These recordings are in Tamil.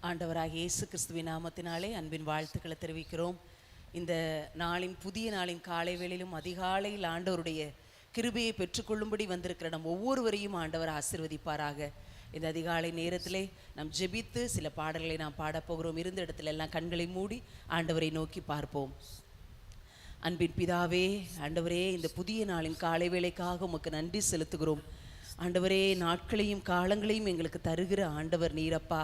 ஆண்டவராகிய இயேசு கிறிஸ்துவின் நாமத்தினாலே அன்பின் வாழ்த்துக்களை தெரிவிக்கிறோம். இந்த நாளின் புதிய நாளின் காலை வேளையிலும் அதிகாலையில் ஆண்டவருடைய கிருபையை பெற்றுக்கொள்ளும்படி வந்திருக்கிற நம் ஒவ்வொருவரையும் ஆண்டவர் ஆசீர்வதிப்பாராக. இந்த அதிகாலை நேரத்திலே நாம் ஜெபித்து சில பாடல்களை நாம் பாடப்போகிறோம். இருந்த இடத்துல எல்லாம் கண்களை மூடி ஆண்டவரை நோக்கி பார்ப்போம். அன்பின் பிதாவே, ஆண்டவரே, இந்த புதிய நாளின் காலை வேளைக்காக உமக்கு நன்றி செலுத்துகிறோம். ஆண்டவரே, நாட்களையும் காலங்களையும் எங்களுக்கு தருகிற ஆண்டவர் நீரப்பா.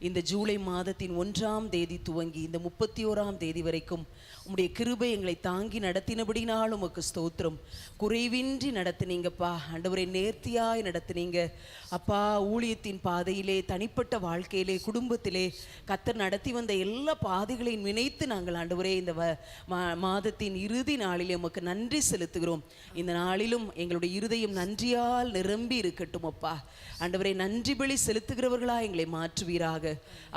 இந்த ஜூலை மாதத்தின் 1ஆம் தேதி துவங்கி இந்த 31ஆம் தேதி வரைக்கும் உம்முடைய கிருபை எங்களை தாங்கி நடத்தினபடினால் உமக்கு ஸ்தோத்திரம். குறைவின்றி நடத்தினீங்கப்பா. ஆண்டவரை நேர்த்தியாய் நடத்தினீங்க அப்பா. ஊழியத்தின் பாதையிலே, தனிப்பட்ட வாழ்க்கையிலே, குடும்பத்திலே கர்த்தர் நடத்தி வந்த எல்லா பாதைகளையும் நினைத்து நாங்கள் ஆண்டவரே இந்த மாதத்தின் இறுதி நாளிலே உமக்கு நன்றி செலுத்துகிறோம். இந்த நாளிலும் எங்களுடைய இருதயம் நன்றியால் நிரம்பி இருக்கட்டும் அப்பா. ஆண்டவரை நன்றி பலி செலுத்துகிறவர்களா எங்களை மாற்றுவீராக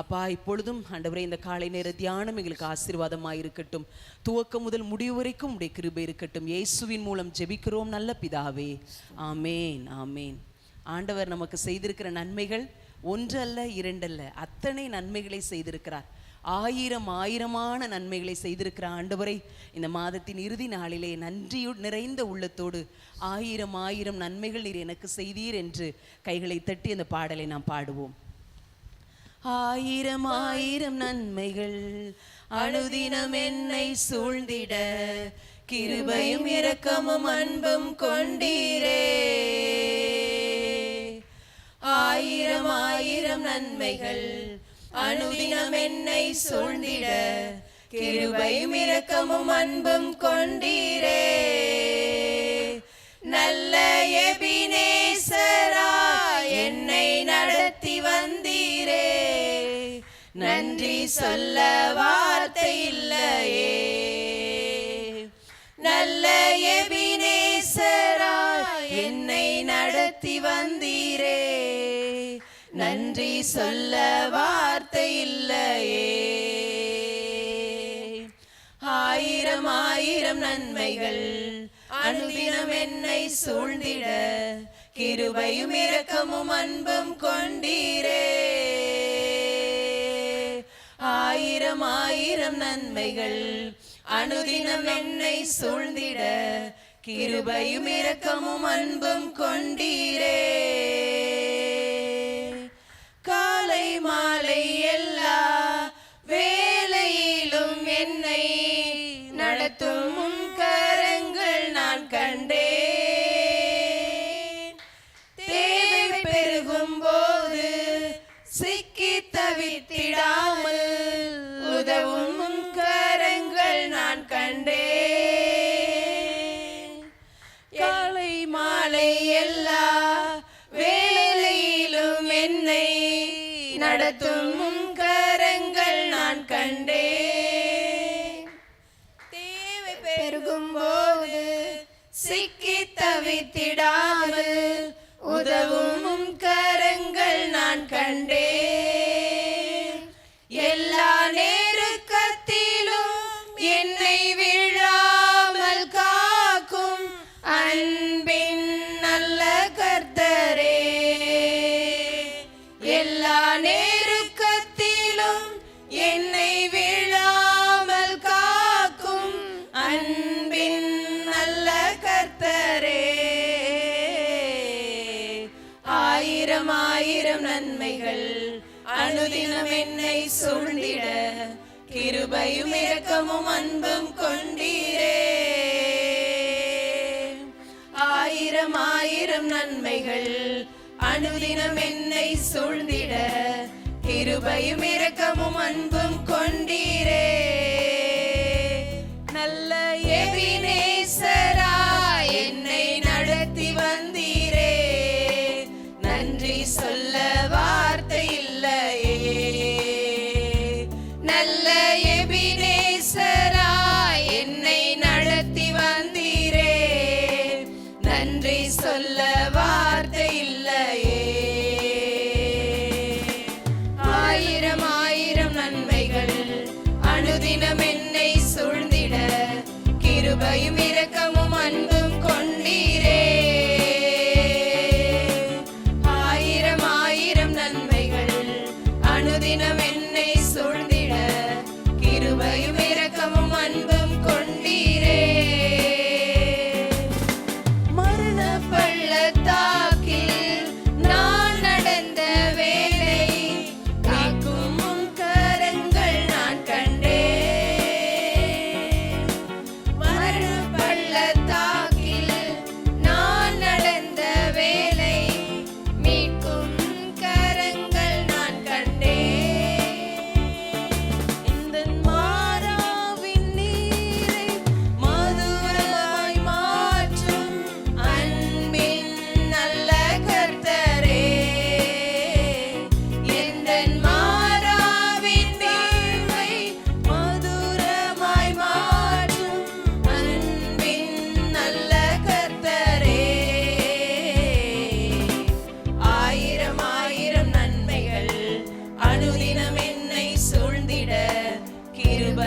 அப்பா. இப்பொழுதும் ஆண்டவரே இந்த காலை நேர தியானம் எங்களுக்கு ஆசீர்வாதமாக இருக்கட்டும். துவக்கம் முதல் முடிவு வரைக்கும் உம்முடைய கிருபை இருக்கட்டும். இயேசுவின் மூலம் ஜெபிக்கிறோம் நல்ல பிதாவே, ஆமேன் ஆமேன். ஆண்டவர் நமக்கு செய்திருக்கிற நன்மைகள் ஒன்றல்ல இரண்டல்ல, அத்தனை நன்மைகளை செய்திருக்கிறார். ஆயிரமான நன்மைகளை செய்திருக்கிற ஆண்டவரை இந்த மாதத்தின் இறுதி நாளிலே நன்றியு நிறைந்த உள்ளத்தோடு ஆயிரம் நன்மைகள் நீர் எனக்கு செய்தீர் என்று கைகளை தட்டி அந்த பாடலை நாம் பாடுவோம். ஆயிரம் நன்மைகள் அனுதினம் என்னை சூழ்ந்திட, கிருபையும் இரக்கமும் அன்பும் கொண்டீரே. ஆயிரம் நன்மைகள் அனுதினம் என்னை சூழ்ந்திட, கிருபையும் இரக்கமும் அன்பும் கொண்டீரே. நல்ல எபினேசரா என்னை நடத்தி வந்தீரே. நன்றி சொல்ல வார்த்தை இல்லையே. நல்ல எபினேசரா என்னை நடத்தி வந்தீரே. நன்றி சொல்ல வார்த்தை இல்லையே. ஆயிரம் நன்மைகள் அனுதினம் என்னை சூழ்ந்திட, கிருபையும் இரக்கமும் அன்பும் கொண்டீரே. ஆயிரம் நன்மைகள் அனுதினம் என்னை சூழ்ந்திட, கிருபையும் இரக்கமும் அன்பும் கொண்டீரே. காலை மாலை எல்லா வேளையிலும் என்னை நடத்தும் உம் கரங்கள் நான் கண்டேன். தேவை பெருகும் போது சிக்கி தவித்திடாமல் உதவும் உம் கரங்கள் நான் கண்டேன். காலை மாலை எல்லா வேளையிலும் என்னை நடத்தும் உம் கரங்கள் நான் கண்டேன். தேவை பெருகும் போது சிக்கி தவித்திடாமல் உதவும் உம் கரங்கள் நான் கண்டேன். எல்லா நெருக்கத்திலும் என்னை விழாமல் காக்கும் அன்பின் நல்ல கர்த்தரே. எல்லா நெருக்கத்திலும் என்னை விழாமல் காக்கும் அன்பின் நல்ல கர்த்தரே. ஆயிரம் நன்மைகள் அனுதினம் என்னை சூழ்ந்திட, கிருபையும் இரக்கமும் அன்பும் கொண்டீரே. ஆயிரம் நன்மைகள் அனுதினம் என்னை சூழ்ந்திட, கிருபையும் இரக்கமும் அன்பும் கொண்டீரே. நல்ல எபினேசரா என்னை நடத்தி வந்தீரே. நன்றி சொல்ல வார்த்தை இல்லையே. நல்ல எபினேசரா என்னை நடத்தி வந்தீரே. நன்றி சொல்ல வார்த்தை இல்லையே. ஆயிரம் நன்மைகள் அனுதினம் என்னை சூழ்ந்திட, கிருபையும் இரக்கமும் அன்பும் கொண்டீரே. ஆயிரம் நன்மைகள் அனுதினம் என்னை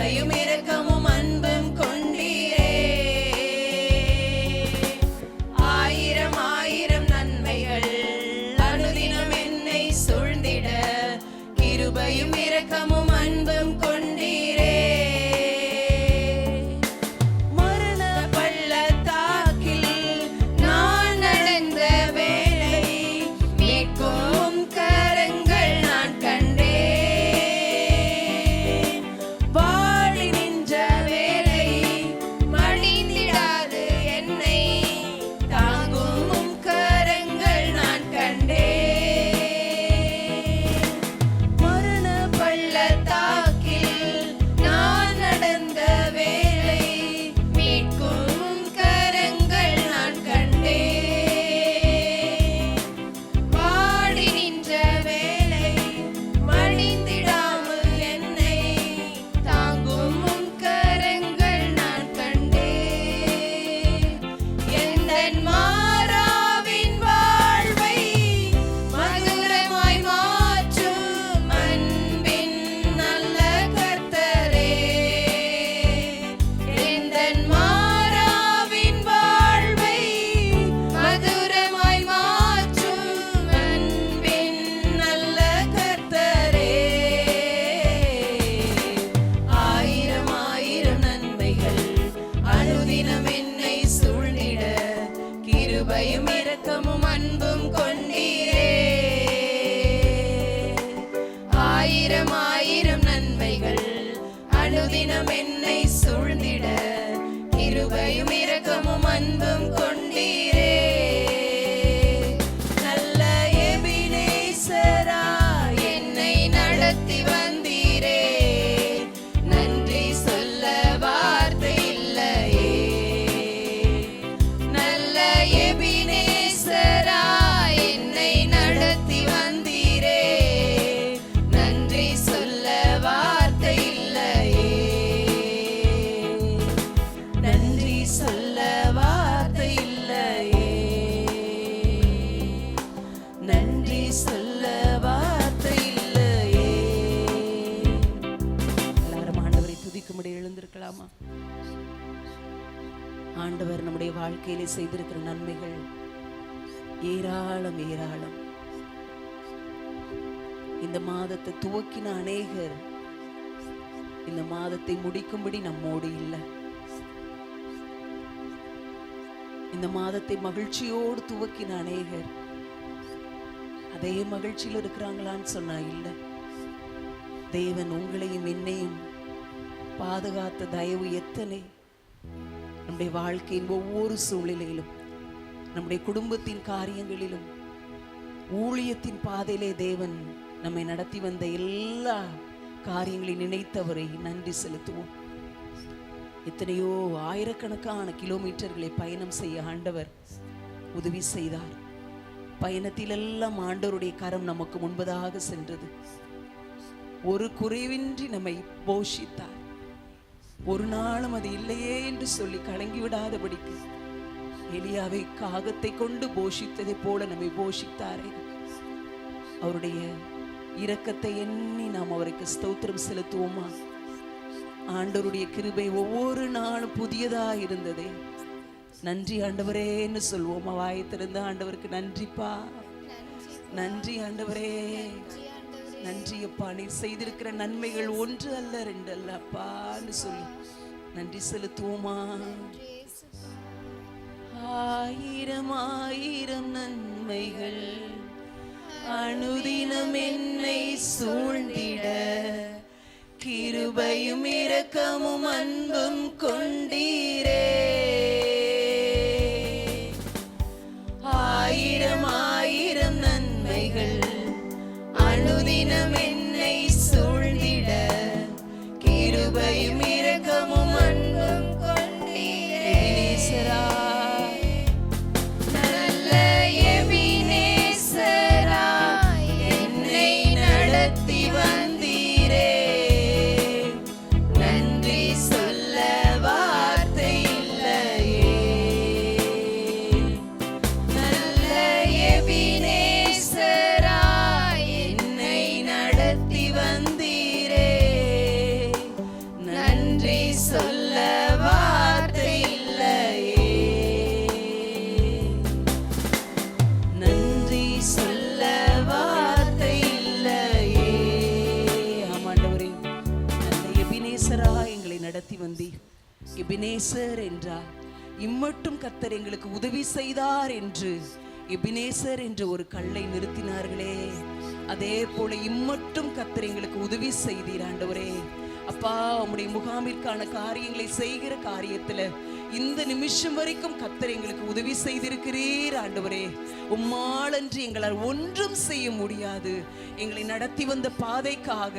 கிருபையும் இரக்கமும் அன்பும் கொண்டீரே. ஆயிரம் ஆயிரம் நன்மைகள் அனுதினம் என்னை சூழ்ந்திட கிருபையும் இரக்கமும் அன்பும் கொண்டீரே. மரண பள்ளத்தாக்கில் நான் நடந்த வேளை மீட்கும் கரங்கள் நான் கண்டேன். வாழி நின்ற வேளை மடிந்திடாது என்னை தாங்கும் கரங்கள் நான் கண்டேன். மரண பள்ளத்தாக்கில் நான் நடந்த வேளை மீட்கும் கரங்கள் நான் கண்டேன். வாடி நின்ற வேளை மடிந்திடாமல் என்னை தாங்கும் கரங்கள் நான் கண்டேன். எந்தன் மாறாவின் வாழ்வை மதுரமாய் மாற்றும் அன்பின் நல்ல கர்த்தரே. எந்தன் மாறாவின் வாழ்வை மதுரமாய் மாற்றும் அன்பின் நல்ல கர்த்தரே. ஆயிரம் ஆயிரம் நன்மைகள் அனுதினம் என்னை சூழ்ந்திட கிருபையும் இரக்கமும் அன்பும் கொண்டீரே. ஆயிரம் ஆயிரம் நன்மைகள் அனுதினம் என்னை சூழ்ந்திட கிருபையும் இரக்கமும் அன்பும் கொண்டீரே. நல்ல எபினேசரா என்னை நடத்தி வந்தீரே. நன்றி சொல்ல வார்த்தை இல்லையே. நல்ல எபினேசரா என்னை நடத்தி வந்தீரே. நன்றி சொல்ல வார்த்தை இல்லையே. நன்றி சொல்ல வார்த்தை இல்லையே. நன்றி சொல்ல வார்த்தை இல்லையே. எல்லாரும் ஆண்டவரை துதிக்கும்படி எழுந்திருக்கலாமா? ஆண்டவர் நம்முடைய வாழ்க்கையிலே செய்திருக்கிற நன்மைகள் ஏராளம் ஏராளம். இந்த மாதத்தை துவக்கின அநேகர் இந்த மாதத்தை முடிக்கும்படி நம்மோடு இல்லை. இந்த மாதத்தை மகிழ்ச்சியோடு துவக்கின அநேகர் அதே மகிழ்ச்சியில் இருக்கிறாங்களான்னு சொன்னா இல்லை. தேவன் உங்களையும் என்னையும் பாதுகாத்த தயவு எத்தனை! நம்முடைய வாழ்க்கையின் ஒவ்வொரு சூழ்நிலையிலும், நம்முடைய குடும்பத்தின் காரியங்களிலும், ஊழியத்தின் பாதையிலே தேவன் நம்மை நடத்தி வந்த எல்லா காரியங்களையும் நினைத்தவரை நன்றி செலுத்துவோம். எத்தனையோ ஆயிரக்கணக்கான கிலோமீட்டர்களை பயணம் செய்ய ஆண்டவர் உதவி செய்தார். பயணத்திலெல்லாம் ஆண்டவருடைய கரம் நமக்கு முன்பதாக சென்றது. ஒரு குறைவின்றி நம்மை போஷித்தார். ஒரு நாளும் அது இல்லையே என்று சொல்லி கலங்கி விடாதபடிக்கு எலியாவை காகத்தை கொண்டு போஷித்ததை போல நம்மை போஷித்தாரே. அவருடைய இரக்கத்தை எண்ணி நாம் அவருக்கு ஸ்தோத்திரம் செலுத்துவோமா? ஆண்டவருடைய கிருபை ஒவ்வொரு நாளும் புதியதா இருந்ததே. நன்றி ஆண்டவரேன்னு சொல்வோமா? வாயத்திருந்த ஆண்டவருக்கு நன்றிப்பா, நன்றி ஆண்டவரே, நன்றி அப்பா. நீ செய்திருக்கிற நன்மைகள் ஒன்று அல்ல ரெண்டு அல்ல அப்பான்னு சொல்லி நன்றி செலுத்துவோமா? ஆயிரம் ஆயிரம் நன்மைகள் அனுதினம் என்னை சூழ்ந்திட கிருபையும் இரக்கமும் அன்பும் கொண்டீரே. ஆயிரம் ஆயிரம் நன்மைகள் அனுதினம் என்னை சூழ்ந்திட கிருபையும் இரக்கமும் அன்பும் கொண்டீரே. நல்ல எபினேசரா என்னை நடத்தி வந்தீரே. நன்றி சொல்ல வார்த்தை இல்லையே. நல்ல எபினேசரா என்னை நடத்தி வந்தீர். எபினேசர் என்றார். இம்மட்டும் கர்த்தர் எங்களுக்கு உதவி செய்தார் என்று எபினேசர் என்ற ஒரு கல்லை நிறுத்தினார்களே, அதே போல இம்மட்டும் கர்த்தர் எங்களுக்கு உதவி செய்தீர் ஆண்டவரே. அப்பா, உம்முடைய முகாமிற்கான காரியங்களை செய்கிற காரியத்துல இந்த நிமிஷம் வரைக்கும் கர்த்தர் எங்களுக்கு உதவி செய்திருக்கிறீர் ஆண்டவரே. உம்மாலன்றி எங்களால் ஒன்றும் செய்ய முடியாது. எங்களை நடத்தி வந்த பாதைக்காக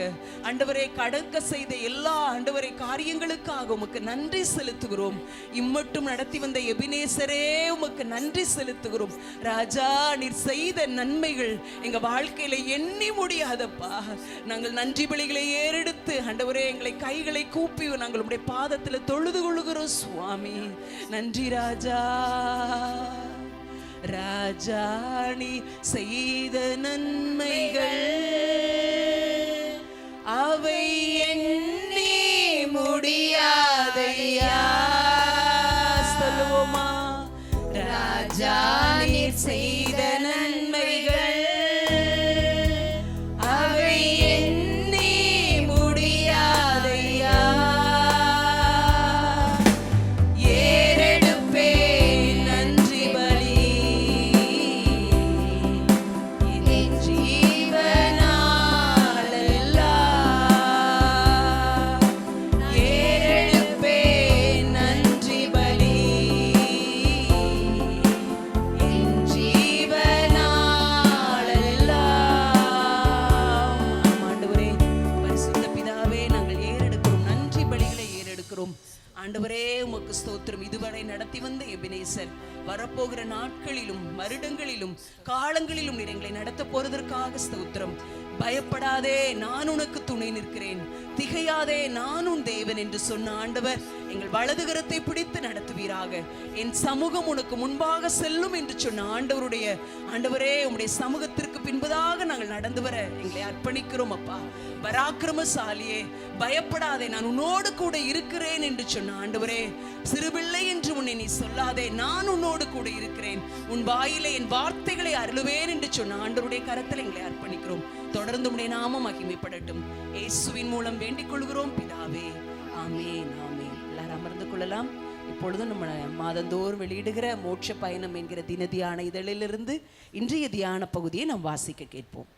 ஆண்டவரே, கடக்க செய்த எல்லா ஆண்டவரே காரியங்களுக்காக உமக்கு நன்றி செலுத்துகிறோம். இம்மட்டும் நடத்தி வந்த எபினேசரே, உமக்கு நன்றி செலுத்துகிறோம் ராஜா. நீர் செய்த நன்மைகள் எங்க வாழ்க்கையில எண்ணி முடியாதப்பா. நாங்கள் நன்றி பலிகளை ஏறெடுத்து ஆண்டவரே எங்களை கைகளை கூப்பி நாங்கள் உம்முடைய பாதத்தில் தொழுது கொள்ளுகிறோம் சுவாமி. நன்றி ராஜா. ராஜா, நீ செய்த நன்மைகள் அவை எண்ணி முடியாதையா. சொல்லுவோமா? ராஜா, நீ செய்த நன்மைகள் அவை எண்ணி முடியாதையா. ஏறெடுப்பே நன்றி பலி என் ஜீவனாலெல்லாம். ஏறெடுப்பே நன்றி பலி என் ஜீவனாலெல்லாம். ஆண்டவரே, பரிசுத்த பிதாவே, நாங்கள் ஏறெடுக்கிறோம், நன்றி பலிகளை ஏறெடுக்கிறோம் ஆண்டவரே. உமக்கு ஸ்தோத்திரம். இதுவரை நடத்தி வந்த எபினேசர் வரப்போகிற நாட்களிலும் வருடங்களிலும் காலங்களிலும் நீர் எங்களை நடத்த போறதற்காக ஸ்தோத்திரம். பயப்படாதே, நான் உனக்கு துணை நிற்கிறேன், திகையாதே, நான் உன் தேவன் என்று சொன்ன ஆண்டவர் எங்கள் வலதுகரத்தை பிடித்து நடத்துவீராக. என் சமூகம் உனக்கு முன்பாக செல்லும் என்று சொன்ன ஆண்டவருடைய ஆண்டவரே, உம்முடைய சமூகத்திற்கு பின்பதாக நாங்கள் நடந்து வர எங்களை அர்ப்பணிக்கிறோம் அப்பா. பராக்கிரமசாலியே, பயப்படாதே, நான் உன்னோடு கூட இருக்கிறேன் என்று சொன்ன ஆண்டவரே, சிறுபிள்ளை என்று உன்னை நீ சொல்லாதே, நான் உன்னோடு கூட இருக்கிறேன், உன் வாயிலே என் வார்த்தைகளை அருளுவேன் என்று சொன்ன ஆண்டவருடைய கரத்தில் எங்களை அர்ப்பணிக்கிறோம். தொடர்ந்து உம்முடைய நாமம் மகிமைப்படட்டும். இயேசுவின் மூலம் வேண்டிக் கொள்கிறோம் பிதாவே, ஆமென், ஆமென். எல்லாரும் அமர்ந்து கொள்ளலாம். இப்பொழுது நம்ம மாதந்தோறும் வெளியிடுகிற மோட்ச பயணம் என்கிற தின தியான இதழிலிருந்து இன்றைய தியான பகுதியை நாம் வாசிக்க கேட்போம்.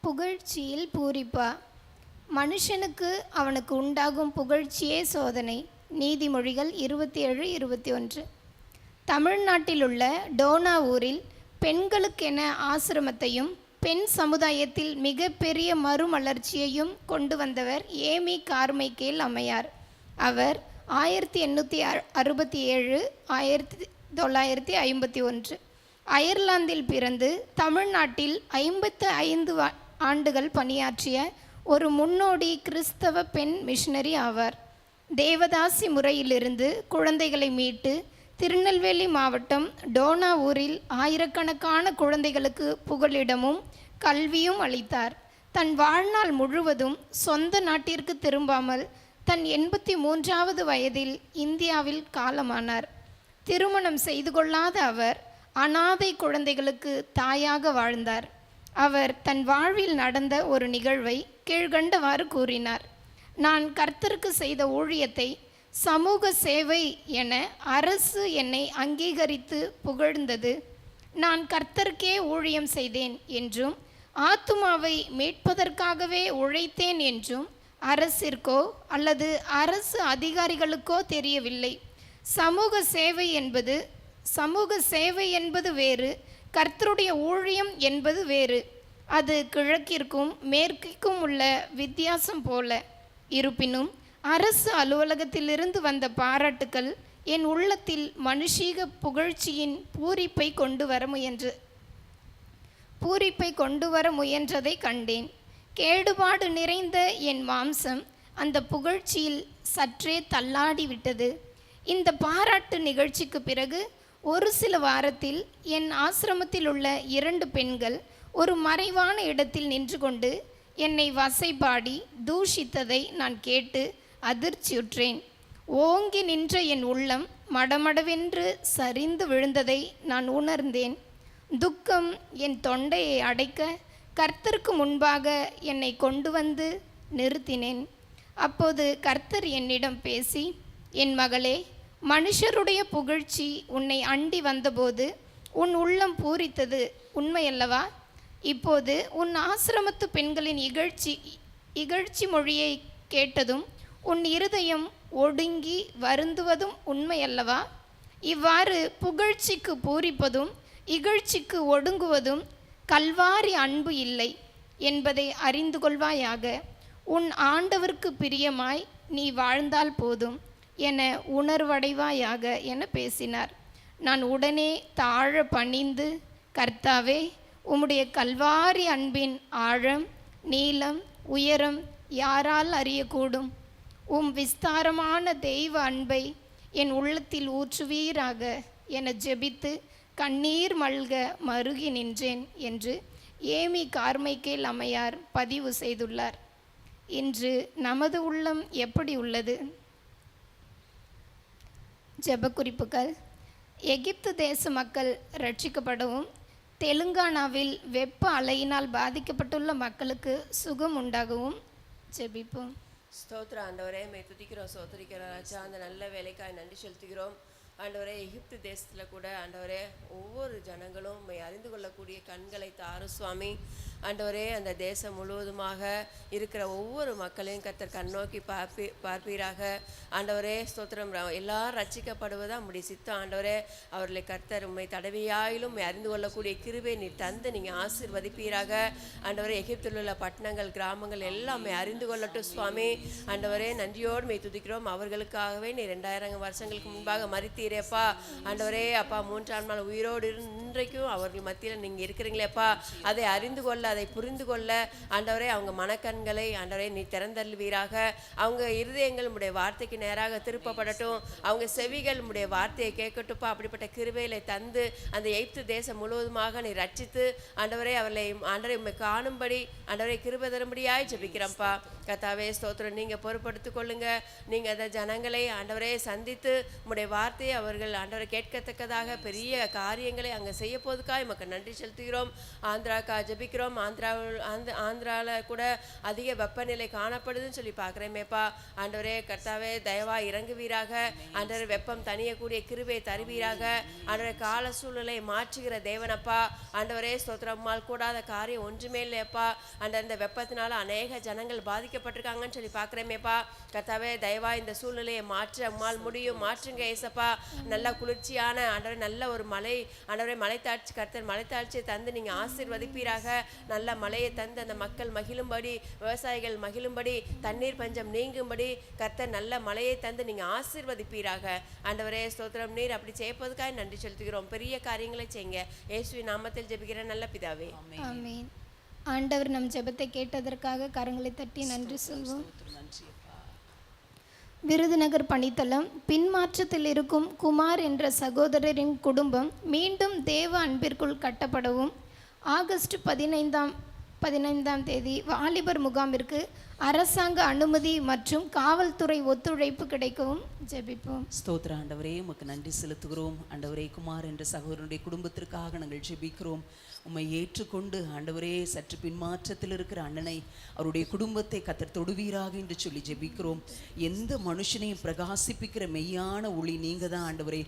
புகழ்ச்சியில் பூரிப்பா. மனுஷனுக்கு அவனுக்கு உண்டாகும் புகழ்ச்சியே சோதனை. நீதிமொழிகள் 27:21. தமிழ்நாட்டில் உள்ள டோனா ஊரில் பெண்களுக்கென ஆசிரமத்தையும் பெண் சமுதாயத்தில் மிகப்பெரிய மறுமலர்ச்சியையும் கொண்டு வந்தவர் ஏமி கார்மைக்கேல் அம்மையார். அவர் 1867 1951 அயர்லாந்தில் பிறந்து தமிழ்நாட்டில் 55 ஆண்டுகள் பணியாற்றிய ஒரு முன்னோடி கிறிஸ்தவ பெண் மிஷனரி ஆவார். தேவதாசி முறையிலிருந்து குழந்தைகளை மீட்டு திருநெல்வேலி மாவட்டம் டோனா ஊரில் ஆயிரக்கணக்கான குழந்தைகளுக்கு புகலிடமும் கல்வியும் அளித்தார். தன் வாழ்நாள் முழுவதும் சொந்த நாட்டிற்கு திரும்பாமல் தன் 83வது வயதில் இந்தியாவில் காலமானார். திருமணம் செய்து கொள்ளாத அவர் அனாதை குழந்தைகளுக்கு தாயாக வாழ்ந்தார். அவர் தன் வாழ்வில் நடந்த ஒரு நிகழ்வை கீழ்கண்டவாறு கூறினார். நான் கர்த்தருக்கு செய்த ஊழியத்தை சமூக சேவை என அரசு என்னை அங்கீகரித்து புகழ்ந்தது. நான் கர்த்தருக்கே ஊழியம் செய்தேன் என்றும் ஆத்துமாவை மீட்பதற்காகவே உழைத்தேன் என்றும் அரசிற்கோ அல்லது அரசு அதிகாரிகளுக்கோ தெரியவில்லை. சமூக சேவை என்பது வேறு, கர்த்தருடைய ஊழியம் என்பது வேறு. அது கிழக்கிற்கும் மேற்கிற்கும் உள்ள வித்தியாசம் போல. இருப்பினும் அரசு அலுவலகத்திலிருந்து வந்த பாராட்டுக்கள் என் உள்ளத்தில் மனுஷீக புகழ்ச்சியின் பூரிப்பை கொண்டு வர முயன்றதை கண்டேன். கேடுபாடு நிறைந்த என் மாம்சம் அந்த புகழ்ச்சியில் சற்றே தள்ளாடி விட்டது. இந்த பாராட்டு நிகழ்ச்சிக்கு பிறகு ஒரு சில வாரத்தில் என் ஆசிரமத்தில் உள்ள 2 பெண்கள் ஒரு மறைவான இடத்தில் நின்று கொண்டு என்னை வசைபாடி தூஷித்ததை நான் கேட்டு அதிர்ச்சியுற்றேன். ஓங்கி நின்ற என் உள்ளம் மடமடவென்று சரிந்து விழுந்ததை நான் உணர்ந்தேன். துக்கம் என் தொண்டையை அடைக்க கர்த்தருக்கு முன்பாக என்னை கொண்டு வந்து நிறுத்தினேன். அப்போது கர்த்தர் என்னிடம் பேசி, என் மகளே, மனுஷருடைய புகழ்ச்சி உன்னை அண்டி வந்தபோது உன் உள்ளம் பூரித்தது உண்மையல்லவா? இப்போது உன் ஆசிரமத்து பெண்களின் இகழ்ச்சி மொழியை கேட்டதும் உன் இருதயம் ஒடுங்கி வருந்துவதும் உண்மையல்லவா? இவ்வாறு புகழ்ச்சிக்கு பூரிப்பதும் இகழ்ச்சிக்கு ஒடுங்குவதும் கல்வாரி அன்பு இல்லை என்பதை அறிந்து கொள்வாயாக. உன் ஆண்டவருக்கு பிரியமாய் நீ வாழ்ந்தால் போதும் என உணர்வடைவாயாக என பேசினார். நான் உடனே தாழ பணிந்து, கர்த்தாவே, உம்முடைய கல்வாரி அன்பின் ஆழம், நீளம், உயரம் யாரால் அறியக்கூடும்? விஸ்தாரமான தெய்வ அன்பை என் உள்ளத்தில் ஊற்றுவீராக என ஜெபித்து கண்ணீர் மல்க மருகி நின்றேன் என்று ஏமி கார்மைக்கேல் அம்மையார் பதிவு செய்துள்ளார். இன்று நமது உள்ளம் எப்படி உள்ளது? ஜெபக்குறிப்புகள். எகிப்து தேச மக்கள் ரட்சிக்கப்படவும், தெலுங்கானாவில் வெப்ப அலையினால் பாதிக்கப்பட்டுள்ள மக்களுக்கு சுகம் உண்டாகவும் ஜெபிப்போம். ஸ்தோத்திர ஆண்டவரே, மே துதிக்கிறோம், சோதரிக்கிறோம் ராஜா. அந்த நல்ல வேலைக்காய் நன்றி செலுத்துகிறோம் ஆண்டவரே. எகிப்து தேசத்தில் கூட ஆண்டவரே ஒவ்வொரு ஜனங்களும் அறிந்து கொள்ளக்கூடிய கண்களை தாரும் சுவாமி. ஆண்டவரே, அந்த தேசம் முழுவதுமாக இருக்கிற ஒவ்வொரு மக்களையும் கர்த்தர் கண்ணோக்கி பார்ப்பீராக ஆண்டவரே. ஸ்தோத்திரம். எல்லாரும் ரட்சிக்கப்படுவதா உம்முடைய சித்தம் ஆண்டவரே. அவர்களை கர்த்தர் உண்மை தடவையாயிலும் அறிந்து கொள்ளக்கூடிய கிருபை நீ தந்து நீங்கள் ஆசீர்வதிப்பீராக ஆண்டவரே. எகிப்தில் உள்ள பட்டணங்கள், கிராமங்கள் எல்லாமே அறிந்து கொள்ளட்டும் சுவாமி. ஆண்டவரே, நன்றியோடு மெய் துதிக்கிறோம். அவர்களுக்காகவே நீ 2000 வருஷங்களுக்கு முன்பாக மரித்தீரேப்பா ஆண்டவரே. அப்பா, 3ஆம் நாள் உயிரோடு இன்றைக்கும் அவர்கள் மத்தியில் நீங்கள் இருக்கிறீங்களேப்பா. அதை அறிந்து கொள்ள, அதை புரிந்து கொள்ள ஆண்டவரே அவங்க மனக்கண்களை ஆண்டவரே நீ திறந்தள்ளுவீராக. அவங்க இருதயங்கள் உம்முடைய வார்த்தைக்கு நேராக திருப்பப்படட்டும். அவங்க செவிகள் உம்முடைய வார்த்தையை கேட்கட்டும்ப்பா. அப்படிப்பட்ட கிருபையில தந்து அந்த எகிப்து தேசம் முழுவதுமாக நீ ரட்சித்து ஆண்டவரே அவர்களை ஆண்டவரை உண்மை காணும்படி ஆண்டவரை கிருபை தரும்படியாய் ஜெபிக்கிறோம்ப்பா. கர்த்தாவே ஸ்தோத்திரம். நீங்கள் பொறுப்படுத்திக் கொள்ளுங்க. நீங்கள் அந்த ஜனங்களை ஆண்டவரே சந்தித்து உம்முடைய வார்த்தையை அவர்கள் ஆண்டவரை கேட்கத்தக்கதாக பெரிய காரியங்களை அங்கே செய்ய போதுக்காக எமக்கு நன்றி செலுத்துகிறோம். ஆந்திராக்கா ஜெபிக்கிறோம். ஆந்திராவில் கூட அதிக வெப்பநிலை காணப்படுதுன்னு சொல்லி பார்க்குறேமேப்பா. ஆண்டவரே கர்த்தாவே, தயவா இறங்குவீராக. ஆண்டவரே, வெப்பம் தணியக்கூடிய கிருபை தருவீராக. ஆண்டவரே, கால சூழ்நிலை மாற்றுகிற தேவனப்பா. ஆண்டவரே ஸ்தோத்திரம்மால் கூடாத காரியம் ஒன்றுமே இல்லையப்பா. இந்த வெப்பத்தினால அநேக ஜனங்கள் பாதிக்கப்பட்டிருக்காங்கன்னு சொல்லி பார்க்குறேமேப்பா. கர்த்தாவே, தயவா இந்த சூழ்நிலையை மாற்ற உம்மால் முடியும். மாற்றுங்க ஏசப்பா. நல்ல குளிர்ச்சியான ஆண்டவரே நல்ல ஒரு மலை ஆண்டவரே மலைத்தாட்சி கர்த்தர் மலைத்தாட்சியை தந்து நீங்கள் ஆசீர்வதிப்பீராக. நல்ல மழையை தந்து அந்த மக்கள் மகிழும்படி, விவசாயிகள் மகிழும்படி, தண்ணீர் பஞ்சம் நீங்கும்படி கர்த்தர் நல்ல மழையை தந்து நீங்கள் ஆசீர்வதிப்பீராக. ஆண்டவரே ஸ்தோத்திரம். நீர் அப்படி செய்யப்போதுக்காக நன்றி செலுத்துகிறோம். பெரிய காரியங்களை செய்யுங்க. இயேசுவின் நாமத்தில் ஜெபிக்கிற நல்ல பிதாவே, ஆமென். ஆண்டவர் நம் ஜெபத்தை கேட்டதற்காக கரங்களை தட்டி நன்றி சொல்வோம். விருதுநகர் பணித்தளம் பின்மாற்றத்தில் இருக்கும் குமார் என்ற சகோதரரின் குடும்பம் மீண்டும் தேவ அன்பிற்குள் கட்டப்படவும் ஆகஸ்ட் 15ஆம் தேதி வாலிபர் முகாமிற்கு அரசாங்க அனுமதி மற்றும் காவல்துறை ஒத்துழைப்பு கிடைக்கவும் ஜெபிப்போம். ஸ்தோத்திர ஆண்டவரே, உமக்கு நன்றி செலுத்துகிறோம். ஆண்டவரே, குமார் என்ற சகோதரனுடைய குடும்பத்திற்காக நாங்கள் ஜெபிக்கிறோம். உம்மை ஏற்றுக்கொண்டு ஆண்டவரே சற்று பின்மாற்றத்தில் இருக்கிற அண்ணனை, அவருடைய குடும்பத்தை கர்த்தர் தொடுவீராக என்று சொல்லி ஜெபிக்கிறோம். எந்த மனுஷனையும் பிரகாசிப்பிக்கிற மெய்யான ஒளி நீங்க தான் ஆண்டவரே.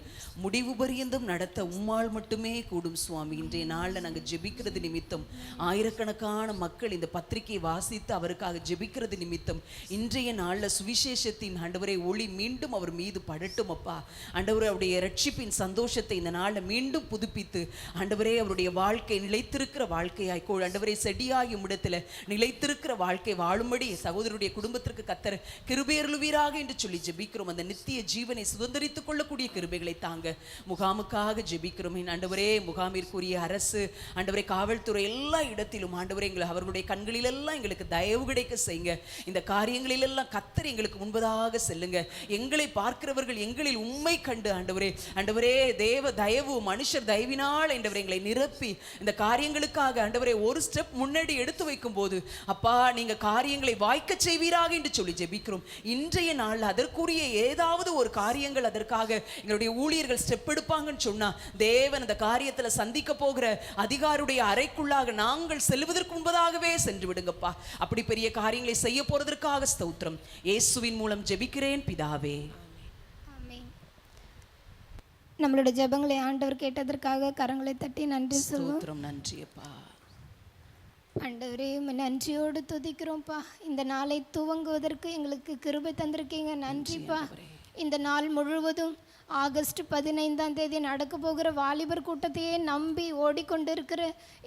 முடிவு பரியந்தம் நடத்த உம்மால் மட்டுமே கூடும் சுவாமி. இன்றைய நாளில் நாங்கள் ஜெபிக்கிறது நிமித்தம் ஆயிரக்கணக்கான மக்கள் இந்த பத்திரிகை வாசித்து அவருக்காக ஜெபிக்கிறது நிமித்தம் இன்றைய நாளில் சுவிசேஷத்தின் ஆண்டவரே ஒளி மீண்டும் அவர் மீது படட்டும் அப்பா. ஆண்டவரே, அவருடைய ரட்சிப்பின் சந்தோஷத்தை இந்த நாளில் மீண்டும் புதுப்பித்து ஆண்டவரே அவருடைய வாழ்க்கை நிலைத்திருக்கிற வாழ்க்கையாய் ஆண்டவரே செடியாயும் இடத்துல நிலைத்திருக்கிற வாழ்க்கை வாழும்படி சகோதரருடைய குடும்பத்திற்கு கர்த்தர் கிருபை அருளுவீராக என்று சொல்லி ஜெபிக்கிறோம். அந்த நித்திய ஜீவனை சுதந்திரித்துக் கொள்ளக்கூடிய கிருபைகளை தாங்க முகாமுக்காக ஜெபிக்கிறோம். ஆண்டவரே, முகாமிற்குரிய அரசு ஆண்டவரே காவல்துறை எல்லா இடத்திலும் ஆண்டவரே எங்களை அவர்களுடைய கண்களிலெல்லாம் எங்களுக்கு தயவு கிடைக்க செய்யுங்க. இந்த காரியங்களிலெல்லாம் கர்த்தர் எங்களுக்கு முன்பதாக செல்லுங்க. எங்களை பார்க்கிறவர்கள் எங்களில் உண்மை கண்டு ஆண்டவரே தேவ தயவு மனுஷர் தயவினால் ஆண்டவரே எங்களை நிரப்பி இந்த காரியங்களுக்காக ஆண்டவரே ஒரு ஸ்டெப் முன்னாடி எடுத்து வைக்கும் போது அப்பா நீங்க காரியங்களை வாய்க்க செய்வீராக என்று சொல்லி ஜெபிக்கிறோம். இன்றைய நாள் அதற்குரிய ஏதாவது ஒரு காரியங்கள் அதற்காக எங்களுடைய ஊழியர்கள் ஸ்டெப் எடுப்பாங்கன்னு சொன்னா தேவன் அந்த காரியத்துல சந்திக்க போகிற அதிகாரியுடைய அறைக்குள்ளாக நாங்கள் செல்வதற்கு முன்பதாகவே சென்று விடுங்கப்பா. அப்படி பெரிய காரியங்களை செய்ய போறதற்காக ஸ்தோத்திரம். இயேசுவின் மூலம் ஜெபிக்கிறேன் பிதாவே. நம்மளோட ஜெபங்களை ஆண்டவர் கேட்டதற்காக கரங்களை தட்டி நன்றி சொல்லுவோம். நன்றி அப்பா. ஆண்டவரே நன்றியோடு துதிக்கிறோம்ப்பா. இந்த நாளை துவங்குவதற்கு எங்களுக்கு கிருபை தந்திருக்கீங்க, நன்றிப்பா. இந்த நாள் முழுவதும் ஆகஸ்ட் 15ஆம் தேதி நடக்க போகிற வாலிபர் கூட்டத்தையே நம்பி ஓடிக்கொண்டிருக்கிற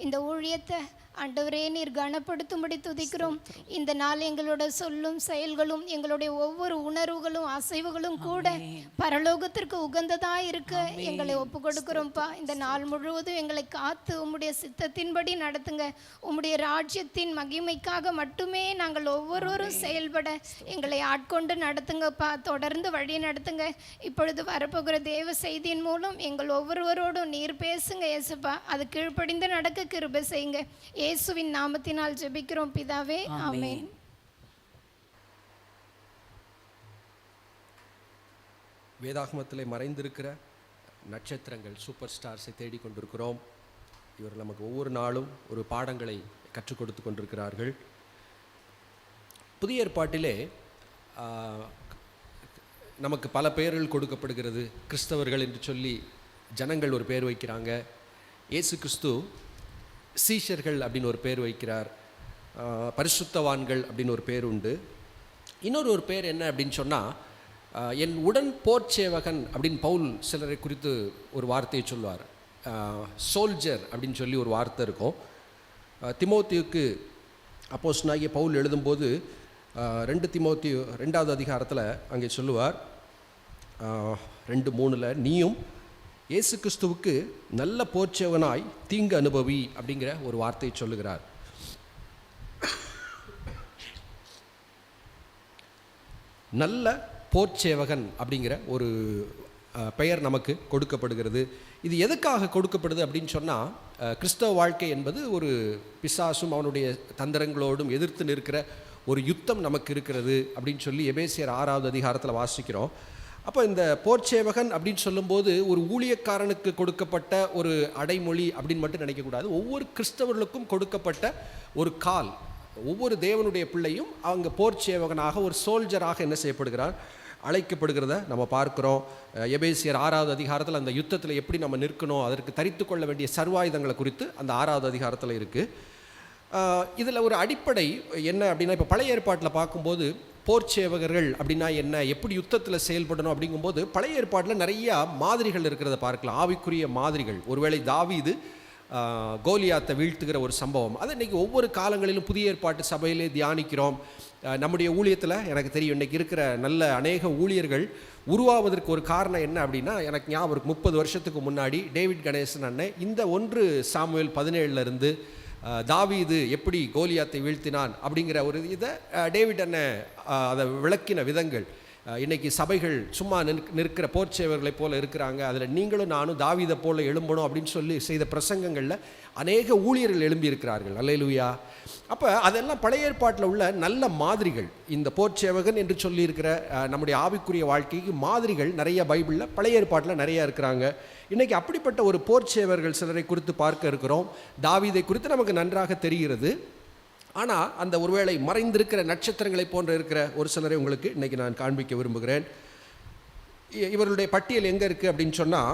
இந்த ஊழியத்தை ஆண்டவரே நீர் கனப்படுத்தும்படி துதிக்கிறோம். இந்த நாள் எங்களோட சொல்லும் செயல்களும் எங்களுடைய ஒவ்வொரு உணர்வுகளும் அசைவுகளும் கூட பரலோகத்திற்கு உகந்ததாக இருக்க எங்களை ஒப்பு கொடுக்கிறோம்ப்பா. இந்த நாள் முழுவதும் எங்களை காத்து உம்முடைய சித்தத்தின்படி நடத்துங்க. உம்முடைய ராஜ்யத்தின் மகிமைக்காக மட்டுமே நாங்கள் ஒவ்வொருவரும் செயல்பட எங்களை ஆட்கொண்டு நடத்துங்கப்பா. தொடர்ந்து வழி நடத்துங்க. இப்பொழுது வரப்போகிற தேவ செய்தியின் மூலம் எங்கள் ஒவ்வொருவரோடும் நீர் பேசுங்க இயேசுப்பா. அது கீழ்ப்படிந்து நடக்க கிருபை செய்யுங்க. இயேசுவின் நாமத்தினால் ஜெபிக்கிறோம் பிதாவே, ஆமென். வேதாகமத்திலே மறைந்திருக்கிற நட்சத்திரங்கள், சூப்பர் ஸ்டார்ஸை தேடிக்கொண்டிருக்கிறோம். இவர் நமக்கு ஒவ்வொரு நாளும் ஒரு பாடங்களை கற்றுக் கொடுத்து கொண்டிருக்கிறார்கள். புதிய ஏற்பாட்டிலே நமக்கு பல பெயர்கள் கொடுக்கப்படுகிறது. கிறிஸ்தவர்கள் என்று சொல்லி ஜனங்கள் ஒரு பேர் வைக்கிறாங்க. இயேசு கிறிஸ்து சீஷர்கள் அப்படின்னு ஒரு பேர் வைக்கிறார். பரிசுத்தவான்கள் அப்படின்னு ஒரு பேர் உண்டு. இன்னொரு பேர் என்ன அப்படின்னு சொன்னால், என் உடன் போர்ச்சேவகன் அப்படின்னு பவுல் சிலரை குறித்து ஒரு வார்த்தையை சொல்லுவார். சோல்ஜர் அப்படின்னு சொல்லி ஒரு வார்த்தை இருக்கும். திமோத்தியுக்கு அப்போஸ்தலனாகிய பவுல் எழுதும்போது 2 தீமோத்தேயு 2ஆவது அதிகாரத்தில் அங்கே சொல்லுவார் 2:3 நீயும் இயேசு கிறிஸ்துவுக்கு நல்ல போர்ச்சேவனாய் தீங்கு அனுபவி அப்படிங்கிற ஒரு வார்த்தையை சொல்லுகிறார். நல்ல போர்ச்சேவகன் அப்படிங்கிற ஒரு பெயர் நமக்கு கொடுக்கப்படுகிறது. இது எதுக்காக கொடுக்கப்படுது அப்படின்னு சொன்னால், கிறிஸ்தவ வாழ்க்கை என்பது ஒரு பிசாசும் அவனுடைய தந்திரங்களோடும் எதிர்த்து நிற்கிற ஒரு யுத்தம் நமக்கு இருக்கிறது அப்படின்னு சொல்லி எபேசியர் 6ஆவது அதிகாரத்தில் வாசிக்கிறோம். அப்போ இந்த போர்ச்சேவகன் அப்படின்னு சொல்லும்போது ஒரு ஊழியக்காரனுக்கு கொடுக்கப்பட்ட ஒரு அடைமொழி அப்படின்னு மட்டும் நினைக்கக்கூடாது. ஒவ்வொரு கிறிஸ்தவர்களுக்கும் கொடுக்கப்பட்ட ஒரு கால். ஒவ்வொரு தேவனுடைய பிள்ளையும் அவங்க போர்ச்சேவகனாக ஒரு சோல்ஜராக என்ன செய்யப்படுகிறார், அழைக்கப்படுகிறத நம்ம பார்க்குறோம். எபேசியர் 6ஆவது அதிகாரத்தில் அந்த யுத்தத்தில் எப்படி நம்ம நிற்கணும், அதற்கு தரித்து கொள்ள வேண்டிய சர்வாயுதங்களை குறித்து அந்த 6ஆவது அதிகாரத்தில் இருக்குது. இதில் ஒரு அடிப்படை என்ன அப்படின்னா, இப்போ பழைய ஏற்பாட்டில் பார்க்கும்போது போர்ச்சேவகர்கள் அப்படின்னா என்ன, எப்படி யுத்தத்தில் செயல்படணும் அப்படிங்கும்போது பழைய ஏற்பாட்டில் நிறையா மாதிரிகள் இருக்கிறத பார்க்கலாம், ஆவிக்குரிய மாதிரிகள். ஒருவேளை தாவீது கோலியாத்தை வீழ்த்துகிற ஒரு சம்பவம், அதை இன்றைக்கி ஒவ்வொரு காலங்களிலும் புதிய ஏற்பாட்டு சபையிலே தியானிக்கிறோம். நம்முடைய ஊழியத்தில் எனக்கு தெரியும், இன்றைக்கி இருக்கிற நல்ல அநேக ஊழியர்கள் உருவாவதற்கு ஒரு காரணம் என்ன அப்படின்னா, எனக்கு ஞாபகம் 30 வருஷத்துக்கு முன்னாடி டேவிட் கணேசன் அண்ணன் இந்த 1 சாமுவேல் 17 தாவீது எப்படி கோலியாத்தை வீழ்த்தினான் அப்படிங்கிற ஒரு இதை டேவிட் அண்ணன் அதை விளக்கின விதங்கள். இன்றைக்கி சபைகள் சும்மா நிற்கிற போர்ச்சேவர்களை போல் இருக்கிறாங்க, அதில் நீங்களும் நானும் தாவீதை போல் எழும்பணும் அப்படின்னு சொல்லி செய்த பிரசங்கங்களில் அநேக ஊழியர்கள் எழும்பியிருக்கிறார்கள். அல்லேலூயா. அப்போ அதெல்லாம் பழைய ஏற்பாட்டில் உள்ள நல்ல மாதிரிகள். இந்த போர்ச்சேவகன் என்று சொல்லியிருக்கிற நம்முடைய ஆவிக்குரிய வாழ்க்கைக்கு மாதிரிகள் நிறைய பைபிளில் பழைய ஏற்பாட்டில் நிறையா இருக்கிறாங்க. இன்றைக்கி அப்படிப்பட்ட ஒரு போர்ச்சேவர்கள் சிலரை குறித்து பார்க்க இருக்கிறோம். தாவீதை குறித்து நமக்கு நன்றாக தெரிகிறது. ஆனால் அந்த ஒருவேளை மறைந்திருக்கிற நட்சத்திரங்களை போன்ற இருக்கிற ஒரு சிலரை உங்களுக்கு இன்றைக்கி நான் காண்பிக்க விரும்புகிறேன். இவர்களுடைய பட்டியல் எங்கே இருக்குது அப்படின்னு சொன்னால்,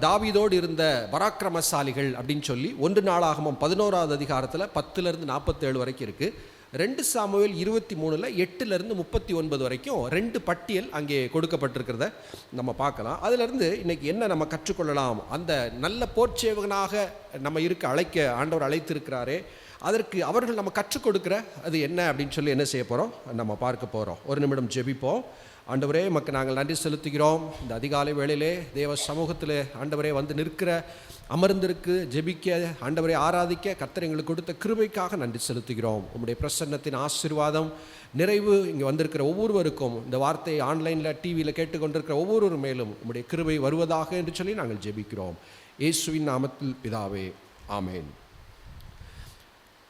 தாவீதோடு இருந்த பராக்கிரமசாலிகள் அப்படின்னு சொல்லி 1 நாளாகமம் 11ஆவது அதிகாரத்தில் 10 47 வரைக்கும் இருக்குது. 2 சாமுவேல் 23 8 39 வரைக்கும் 2 பட்டியல் அங்கே கொடுக்கப்பட்டிருக்கிறத நம்ம பார்க்கலாம். அதிலிருந்து இன்றைக்கி என்ன நம்ம கற்றுக்கொள்ளலாம், அந்த நல்ல போர்ச்சேவகனாக நம்ம அழைக்க ஆண்டவர் அழைத்திருக்கிறாரே, அதற்கு அவர்கள் நம்ம கற்றுக் கொடுக்குற அது என்ன அப்படின்னு சொல்லி என்ன செய்ய போகிறோம், நம்ம பார்க்க போகிறோம். ஒரு நிமிடம் ஜெபிப்போம். ஆண்டவரே, மக்கள் நாங்கள் நன்றி செலுத்துகிறோம். இந்த அதிகாலை வேளையிலே தேவ சமூகத்தில் ஆண்டவரே வந்து நிற்கிற, அமர்ந்திருக்கு, ஜெபிக்க, ஆண்டவரை ஆராதிக்க கர்த்தர் எங்களுக்கு கொடுத்த கிருபைக்காக நன்றி செலுத்துகிறோம். உங்களுடைய பிரசன்னத்தின் ஆசீர்வாதம் நிறைவு இங்கே வந்திருக்கிற ஒவ்வொருவருக்கும், இந்த வார்த்தையை ஆன்லைனில் டிவியில் கேட்டுக்கொண்டிருக்கிற ஒவ்வொரு மேலும் உங்களுடைய கிருபை வருவதாக என்று சொல்லி நாங்கள் ஜெபிக்கிறோம். இயேசுவின் நாமத்தில் பிதாவே, ஆமேன்.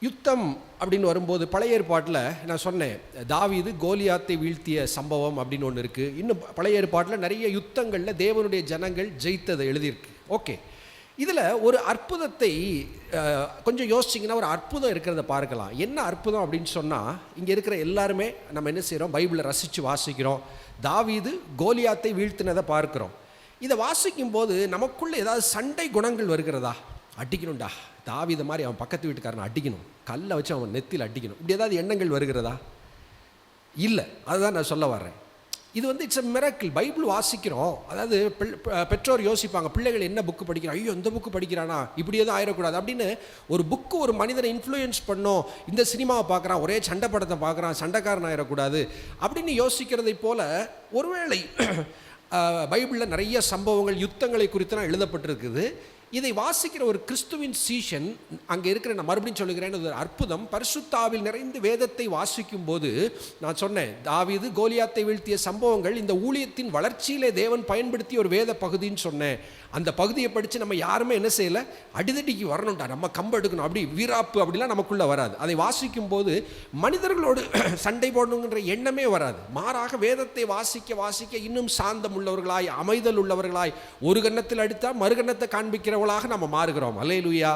யுத்தம் அப்படின்னு வரும்போது பழைய ஏற்பாட்டில் நான் சொன்னேன், தாவீது கோலியாத்தை வீழ்த்திய சம்பவம் அப்படின்னு ஒன்று இருக்குது. இன்னும் பழைய ஏற்பாட்டில் நிறைய யுத்தங்களில் தேவனுடைய ஜனங்கள் ஜெயித்ததை எழுதியிருக்கு. ஓகே, இதில் ஒரு அற்புதத்தை கொஞ்சம் யோசிச்சிங்கன்னா ஒரு அற்புதம் இருக்கிறத பார்க்கலாம். என்ன அற்புதம் அப்படின்னு சொன்னால், இங்கே இருக்கிற எல்லாருமே நம்ம என்ன செய்கிறோம், பைபிளை ரசித்து வாசிக்கிறோம். தாவீது கோலியாத்தை வீழ்த்தினதை பார்க்குறோம். இதை வாசிக்கும் போது நமக்குள்ளே ஏதாவது சண்டை குணங்கள் வருகிறதா? அடிக்கணும்டா, தாவீதை மாதிரி அவன் பக்கத்து வீட்டுக்காரனை அடிக்கணும், கல்லை வச்சு அவன் நெத்தியில் அடிக்கணும், இப்படி ஏதாவது எண்ணங்கள் வருகிறதா? இல்லை. அதுதான் நான் சொல்ல வர்றேன். இது வந்து இட்ஸ் எ மிராக்கிள். பைபிள் வாசிக்கிறோம், அதாவது பெற்றோர் யோசிப்பாங்க, பிள்ளைகள் என்ன புக்கு படிக்கிறான், ஐயோ இந்த புக்கு படிக்கிறானா, இப்படி எதுவும் ஆயிடக்கூடாது அப்படின்னு. ஒரு புக்கு ஒரு மனிதனை இன்ஃப்ளூயன்ஸ் பண்ணோம், இந்த சினிமாவை பார்க்குறான், ஒரே சண்டை படத்தை பார்க்குறான், சண்டைக்காரன் ஆயிடக்கூடாது அப்படின்னு யோசிக்கிறதை போல ஒருவேளை பைபிளில் நிறைய சம்பவங்கள் யுத்தங்களை குறித்துலாம் எழுதப்பட்டிருக்குது. இதை வாசிக்கிற ஒரு கிறிஸ்துவின் சீஷன், அங்கே இருக்கிற, நான் மறுபடியும் சொல்லுகிறேன், ஒரு அற்புதம். பரிசுத்தாவில் நிறைந்து வேதத்தை வாசிக்கும் போது நான் சொன்னேன், தாவீது கோலியாத்தை வீழ்த்திய சம்பவங்கள் இந்த ஊழியத்தின் வளர்ச்சியிலே தேவன் பயன்படுத்திய ஒரு வேத பகுதின்னு சொன்னேன். அந்த பகுதியை படித்து நம்ம யாருமே என்ன செய்யலை, அடிதடிக்கு வரணும்டா, நம்ம கம்பு எடுக்கணும், அப்படி வீராப்பு அப்படிலாம் நமக்குள்ளே வராது. அதை வாசிக்கும் போது மனிதர்களோடு சண்டை போடணுங்கிற எண்ணமே வராது. மாறாக வேதத்தை வாசிக்க வாசிக்க இன்னும் சாந்தம் உள்ளவர்களாய், அமைதல் உள்ளவர்களாய், ஒரு கன்னத்தில் அடித்தால் மறு கன்னத்தை காண்பிக்கிறவர்களாக நம்ம மாறுகிறோம். அல்லேலூயா.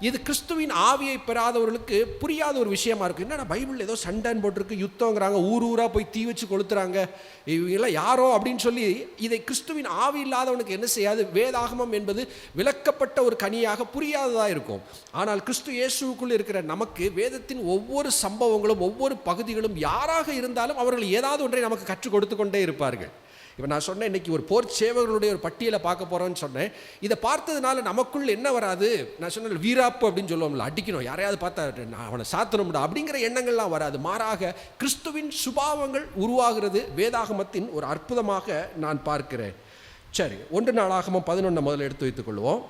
இது கிறிஸ்துவின் ஆவியை பெறாதவர்களுக்கு புரியாத ஒரு விஷயமா இருக்கு. என்னடா பைபிள் ஏதோ சண்டைன்னு போட்டிருக்கு, யுத்தங்கிறாங்க, ஊர் ஊராக போய் தீ வச்சு கொளுத்துறாங்க, இவங்கெல்லாம் யாரோ அப்படின்னு சொல்லி, இதை கிறிஸ்துவின் ஆவி இல்லாதவனுக்கு என்ன செய்யாது, வேதாகமம் என்பது விளக்கப்பட்ட ஒரு கனியாக புரியாததாக இருக்கும். ஆனால் கிறிஸ்து இயேசுவுக்குள் இருக்கிற நமக்கு வேதத்தின் ஒவ்வொரு சம்பவங்களும் ஒவ்வொரு பகுதிகளும் யாராக இருந்தாலும் அவர்கள் ஏதாவது ஒன்றை நமக்கு கற்றுக் கொடுத்து கொண்டே இருப்பார்கள். இப்போ நான் சொன்னேன், இன்றைக்கி ஒரு போர் சேவகர்களுடைய ஒரு பட்டியலை பார்க்க போகிறோன்னு சொன்னேன். இதை பார்த்ததுனால நமக்குள்ள என்ன வராது, நான் சொன்ன வீராப்பு அப்படின்னு சொல்லுவோம்ல, அடிக்கணும், யாரையாவது பார்த்தா நான் அவனை சாத்தணும்டா அப்படிங்கிற எண்ணங்கள்லாம் வராது. மாறாக கிறிஸ்துவின் சுபாவங்கள் உருவாகிறது வேதாகமத்தின் ஒரு அற்புதமாக நான் பார்க்கிறேன். சரி, 1 நாளாகமம் 11 முதல்ல எடுத்து வைத்துக் கொள்வோம்.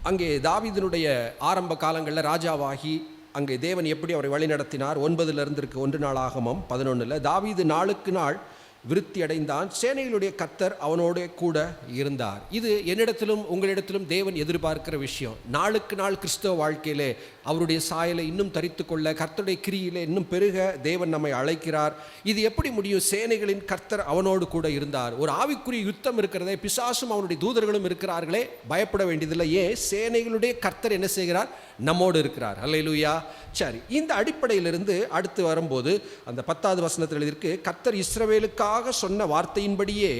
அங்கே தாவீதினுடைய ஆரம்ப காலங்களில் ராஜாவாகி அங்கே தேவன் எப்படி அவரை வழி நடத்தினார். 9 இருக்கு 1 நாளாகமம் 11. தாவீது நாளுக்கு நாள் விருத்தி அடைந்தான், சேனைகளுடைய கர்த்தர் அவனோட கூட இருந்தார். இது என்னிடத்திலும் உங்களிடத்திலும் தேவன் எதிர்பார்க்கிற விஷயம். நாளுக்கு நாள் கிறிஸ்தவ வாழ்க்கையிலே அவருடைய சாயலை இன்னும் தரித்து கொள்ள, கர்த்தருடைய கிரியிலே இன்னும் பெருக தேவன் நம்மை அழைக்கிறார். இது எப்படி முடியும்? சேனைகளின் கர்த்தர் அவனோடு கூட இருந்தார். ஒரு ஆவிக்குரிய யுத்தம் இருக்கிறதே, பிசாசும் அவனுடைய தூதர்களும் இருக்கிறார்களே, பயப்பட வேண்டியதில்லை. ஏன்? சேனைகளுடைய கர்த்தர் என்ன செய்கிறார்? நம்மோடு இருக்கிறார். அல்லேலூயா. சரி, இந்த அடிப்படையிலிருந்து அடுத்து வரும்போது அந்த 10வது வசனத்தில் எழுதியிருக்கு, கர்த்தர் இஸ்ரவேலுக்காக சொன்ன வார்த்தையின்படியே